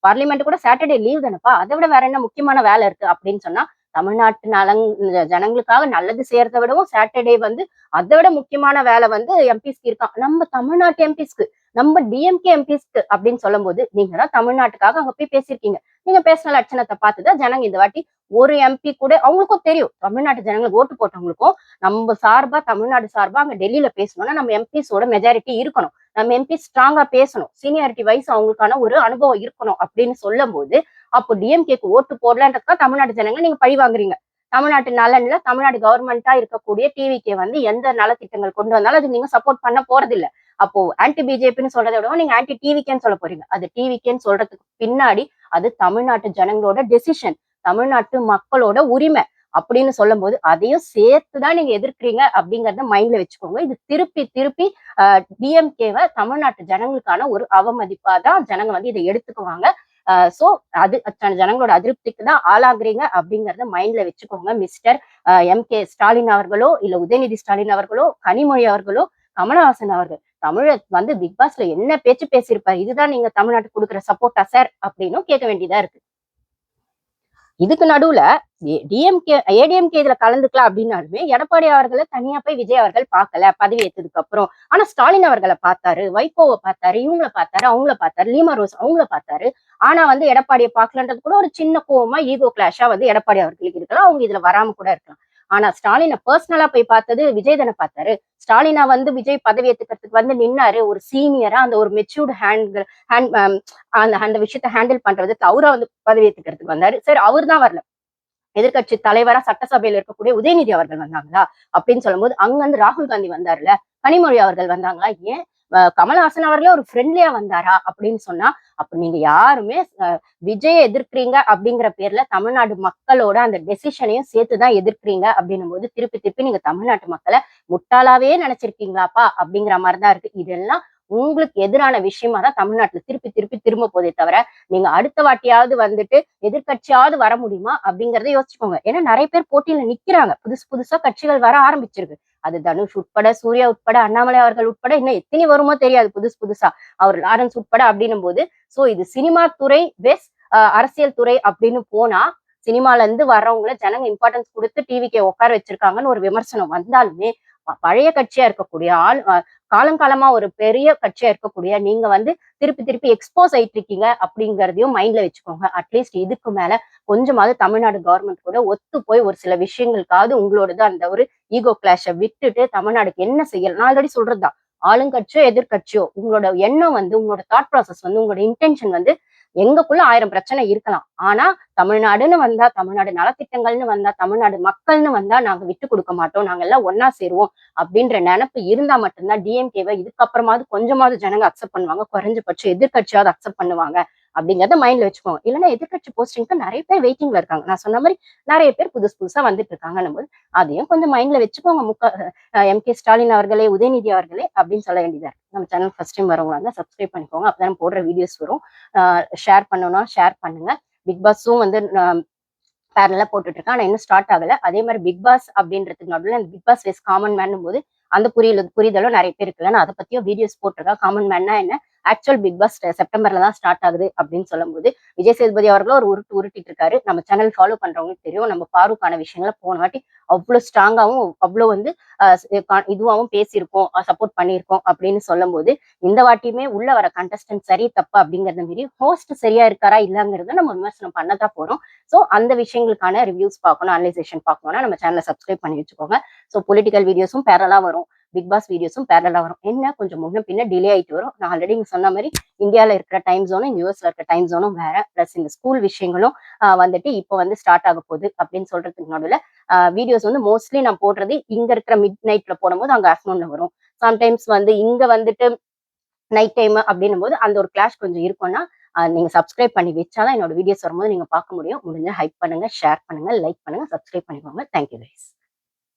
பார்லிமெண்ட் கூட சாட்டர்டே லீவ் தானப்பா, அதை விட வேற என்ன முக்கியமான வேலை இருக்கு அப்படின்னு சொன்னா தமிழ்நாட்டு ஜனங்களுக்காக நல்லது செய்யறதை விடவும் சாட்டர்டே வந்து அதை விட முக்கியமான வேலை வந்து எம்பிஸ்க்கு இருக்கான். நம்ம தமிழ்நாட்டு எம்பிஸ்க்கு, நம்ம டிஎம்கே எம்பிஸ்க்கு அப்படின்னு சொல்லும் போது நீங்க தான் தமிழ்நாட்டுக்காக அங்க போய் பேசியிருக்கீங்க. நீங்க பேசின லட்சணத்தை பார்த்துதான் ஜனங்க இந்த வாட்டி ஒரு எம்பி கூட அவங்களுக்கும் தெரியும். தமிழ்நாட்டு ஜனங்களுக்கு ஓட்டு போட்டவங்களுக்கும் நம்ம சார்பா தமிழ்நாடு சார்பா அங்க டெல்லியில பேசணும்னா நம்ம எம்பிஸோட மெஜாரிட்டி இருக்கணும். நம்ம எம்பி ஸ்ட்ராங்கா பேசணும். சீனியாரிட்டி வைஸ் அவங்களுக்கான ஒரு அனுபவம் இருக்கணும் அப்படின்னு சொல்லும் போது அப்போ டிஎம்கேக்கு ஓட்டு போடலன்றதுக்காக தமிழ்நாட்டு ஜனங்க நீங்க பழி வாங்குறீங்க. தமிழ்நாட்டு நலன்ல தமிழ்நாடு கவர்மெண்டா இருக்கக்கூடிய டிவிகே வந்து எந்த நலத்திட்டங்கள் கொண்டு வந்தாலும் அது நீங்க சப்போர்ட் பண்ண போறது இல்ல. அப்போ ஆன்டி பிஜேபின்னு சொல்றதை விட நீங்க ஆன்டி டிவிகேன்னு சொல்ல போறீங்க. அது டிவிகேன்னு சொல்றதுக்கு பின்னாடி அது தமிழ்நாட்டு ஜனங்களோட டெசிஷன், தமிழ்நாட்டு மக்களோட உரிமை அப்படின்னு சொல்லும் போது அதையும் சேர்த்துதான் நீங்க எதிர்க்கிறீங்க அப்படிங்கறத மைண்ட்ல வச்சுக்கோங்க. இது திருப்பி திருப்பி டிஎம்கேவை தமிழ்நாட்டு ஜனங்களுக்கான ஒரு அவமதிப்பா தான் ஜனங்க வந்து இதை எடுத்துக்குவாங்க. சோ அது ஜனங்களோட அதிருப்திக்கு தான் ஆளாகுறீங்க அப்படிங்கறத மைண்ட்ல வச்சுக்கோங்க. Mister MK. ஸ்டாலின் அவர்களோ இல்ல உதயநிதி ஸ்டாலின் அவர்களோ கனிமொழி அவர்களோ கமலஹாசன் அவர்கள் தமிழ வந்து பிக் பாஸ்ல என்ன பேச்சு பேசியிருப்பாரு, இதுதான் நீங்க தமிழ்நாட்டுக்கு கொடுக்குற சப்போர்ட்டா சார் அப்படின்னு கேட்க வேண்டியதா இருக்கு. இதுக்கு நடுவுல டிஎம்கே ஏடிஎம்கே இதுல கலந்துக்கலாம் அப்படின்னாலுமே எடப்பாடி அவர்களை தனியா போய் விஜய் அவர்கள் பார்க்கல பதவி ஏற்றதுக்கு அப்புறம். ஆனா ஸ்டாலின் அவர்களை பார்த்தாரு, வைகோவை பார்த்தாரு, இவங்களை பார்த்தாரு, அவங்கள பார்த்தாரு, லீமா ரோஸ் அவங்கள பார்த்தாரு. ஆனா வந்து எடப்பாடியை பார்க்கலன்றது கூட ஒரு சின்ன கோவமா ஈகோ கிளாஷா வந்து எடப்பாடி அவர்களுக்கு இருக்கலாம். அவங்க இதுல வராம கூட இருக்கலாம். ஆனா ஸ்டாலினை பர்சனலா போய் பார்த்தது விஜய் தானே பார்த்தாரு. ஸ்டாலினா வந்து விஜய் பதவி ஏத்துக்கிறதுக்கு வந்து நின்னாரு. ஒரு சீனியரா அந்த ஒரு மெச்சூர்டு அந்த விஷயத்த ஹேண்டில் பண்றதுக்கு அவரா வந்து பதவி ஏத்துக்கிறதுக்கு வந்தாரு. சரி அவர் தான் வரல. எதிர்கட்சி தலைவரா சட்டசபையில இருக்கக்கூடிய உதயநிதி அவர்கள் வந்தாங்களா அப்படின்னு சொல்லும்போது அங்க வந்து ராகுல் காந்தி வந்தாருல, கனிமொழி அவர்கள் வந்தாங்களா, ஏன் கமல்ஹாசன் அவர்களே ஒரு ஃப்ரெண்ட்லியா வந்தாரா அப்படின்னு சொன்னா அப்ப நீங்க யாருமே விஜய எதிர்க்கிறீங்க அப்படிங்கிற பேர்ல தமிழ்நாடு மக்களோட அந்த டெசிஷனையும் சேர்த்துதான் எதிர்க்கிறீங்க அப்படின்னும் போது திருப்பி திருப்பி நீங்க தமிழ்நாட்டு மக்களை முட்டாளாவே நினைச்சிருக்கீங்களாப்பா அப்படிங்கிற மாதிரிதான் இருக்கு. இதெல்லாம் உங்களுக்கு எதிரான விஷயமா தான் தமிழ்நாட்டுல திருப்பி திருப்பி திரும்ப போதே தவிர நீங்க அடுத்த வாட்டியாவது வந்துட்டு எதிர்கட்சியாவது வர முடியுமா அப்படிங்கறத யோசிச்சுக்கோங்க. ஏன்னா நிறைய பேர் போட்டியில நிக்கிறாங்க. புதுசு புதுசா கட்சிகள் வர ஆரம்பிச்சிருக்கு. அது தனுஷ் உட்பட, சூர்யா உட்பட, அண்ணாமலை அவர்கள் உட்பட இன்னும் எத்தனை வருமோ தெரியாது புதுசு புதுசா. அவர் லாரன்ஸ் உட்பட அப்படின்னும் போது சோ இது சினிமா துறை வெஸ் அரசியல் துறை அப்படின்னு போனா சினிமால இருந்து வர்றவங்கள ஜனங்க இம்பார்ட்டன்ஸ் கொடுத்து டிவிக்கே உட்கார வச்சிருக்காங்கன்னு ஒரு விமர்சனம் வந்தாலுமே பழைய கட்சியா இருக்கக்கூடிய காலங்காலமா ஒரு பெரிய கட்சியா இருக்கக்கூடிய நீங்க வந்து திருப்பி திருப்பி எக்ஸ்போஸ் ஆயிட்டு இருக்கீங்க அப்படிங்கறதையும் மைண்ட்ல வச்சுக்கோங்க. அட்லீஸ்ட் இதுக்கு மேல கொஞ்சமாவது தமிழ்நாடு கவர்மெண்ட் கூட ஒத்து போய் ஒரு சில விஷயங்களுக்காவது உங்களோடது அந்த ஒரு ஈகோ கிளாஷை விட்டுட்டு தமிழ்நாடுக்கு என்ன செய்யலாம். நான் ஆல்ரெடி சொல்றதுதான், ஆளுங்கட்சியோ எதிர்கட்சியோ உங்களோட எண்ணம் வந்து உங்களோட தாட் ப்ராசஸ் வந்து உங்களோட இன்டென்ஷன் வந்து எங்கக்குள்ள 1000 பிரச்சனை இருக்கலாம். ஆனா தமிழ்நாடுன்னு வந்தா, தமிழ்நாடு நலத்திட்டங்கள்னு வந்தா, தமிழ்நாடு மக்கள்னு வந்தா நாங்க விட்டு கொடுக்க மாட்டோம், நாங்க எல்லாம் ஒன்னா சேருவோம் அப்படின்ற நினைப்பு இருந்தா மட்டும்தான் டிஎம்கேவை இதுக்கப்புறமாவது கொஞ்சமாவது ஜனங்க அக்செப்ட் பண்ணுவாங்க. குறைஞ்சபட்சம் எதிர்கட்சியாவது அக்செப்ட் பண்ணுவாங்க அப்படிங்கறத மைண்ட்ல வச்சுக்கோங்க. இல்லைன்னா எதிர்கட்சி போஸ்டிங்க்கு நிறைய பேர் வெயிட்டிங்ல இருக்காங்க. நான் சொன்ன மாதிரி நிறைய பேர் புதுசு புதுசா வந்துட்டு இருக்காங்கன்னும் போது அதையும் கொஞ்சம் மைண்ட்ல வச்சுக்கோங்க. எம்.கே. ஸ்டாலின் அவர்களே, உதயநிதி அவர்களே அப்படின்னு சொல்ல வேண்டியதா இருக்கு. நம்ம சேனல் ஃபர்ஸ்ட் டைம் வரவங்களா இருந்தா சப்ஸ்கிரைப் பண்ணிக்கோங்க. அப்பதான் போடுற வீடியோஸ் வரும். ஷேர் பண்ணணும்னா ஷேர் பண்ணுங்க. பிக் பாஸும் வந்து பேரலா போட்டுட்டு இருக்கேன். ஆனா இன்னும் ஸ்டார்ட் ஆகல. அதே மாதிரி பிக் பாஸ் அப்படின்றதுக்கு நடுவில் அந்த பிக் பாஸ் வெஸ் காமன் மேன் போது அந்த புரிதலும் நிறைய பேர் இருக்குல்ல. நான் அதை பத்தியும் வீடியோஸ் போட்டிருக்கேன். காமன் மேன்னா என்ன, ஆக்சுவல் பிக் பாஸ் செப்டம்பர்ல தான் ஸ்டார்ட் ஆகுது அப்படின்னு சொல்லும் போது விஜய் சேதுபதி அவர்களும் ஒரு உருட்டிட்டு இருக்காரு. நம்ம சேனல் ஃபாலோ பண்றவங்களுக்கு தெரியும். நம்ம பாருக்கான விஷயங்களை போன வாட்டி அவ்வளவு ஸ்ட்ராங்காவும் அவ்வளவு வந்து இதுவாகவும் பேசியிருக்கோம், சப்போர்ட் பண்ணியிருக்கோம் அப்படின்னு சொல்லும் போது இந்த வாட்டியுமே உள்ள வர கண்டஸ்டன்ட் சரி தப்பு அப்படிங்கறத மீறி ஹோஸ்ட் சரியா இருக்காரா இல்லங்கிறத நம்ம விமர்சனம் பண்ணதான் போறோம். சோ அந்த விஷயங்களுக்கான ரிவ்யூஸ் பார்க்கணும், அனலைசேஷன் பார்க்கணும்னா நம்ம சேனலை சப்ஸ்கிரைப் பண்ணி வச்சுக்கோங்க. சோ பொலிட்டிக்கல் வீடியோஸும் பேரலா வரும், பிக் பாஸ் வீடியோஸும் பேரலா வரும். என்ன கொஞ்சம் முன்ன பின்ன டிலே ஆயிட்டு வரும். நான் ஆல்ரெடி சொன்ன மாதிரி இந்தியாவில இருக்கிற டைம் ஜோனும் யூஎஸ்ல இருக்கிற டைம் ஜோனும் வேற. பிளஸ் இந்த ஸ்கூல் விஷயங்களும் வந்துட்டு இப்போ வந்து ஸ்டார்ட் ஆக போகுது அப்படின்னு சொல்றதுக்கு நடுவில் வீடியோஸ் வந்து மோஸ்ட்லி நான் போடுறது இங்க இருக்கிற மிட் நைட்ல போடும்போது அங்க ஆஃப்டர்நூன்ல வரும். சம்டைம்ஸ் வந்து இங்க வந்துட்டு நைட் டைம் அப்படின்னும் போது அந்த ஒரு கிளாஷ் கொஞ்சம் இருக்கும்னா நீங்க சப்ஸ்கிரைப் பண்ணி வச்சாதான் என்னோட வீடியோஸ் வரும்போது நீங்க பார்க்க முடியும். முடிஞ்ச ஹைப் பண்ணுங்க, ஷேர் பண்ணுங்க, லைக் பண்ணுங்க, சப்ஸ்கிரைப் பண்ணிக்கோங்க. Thank you guys.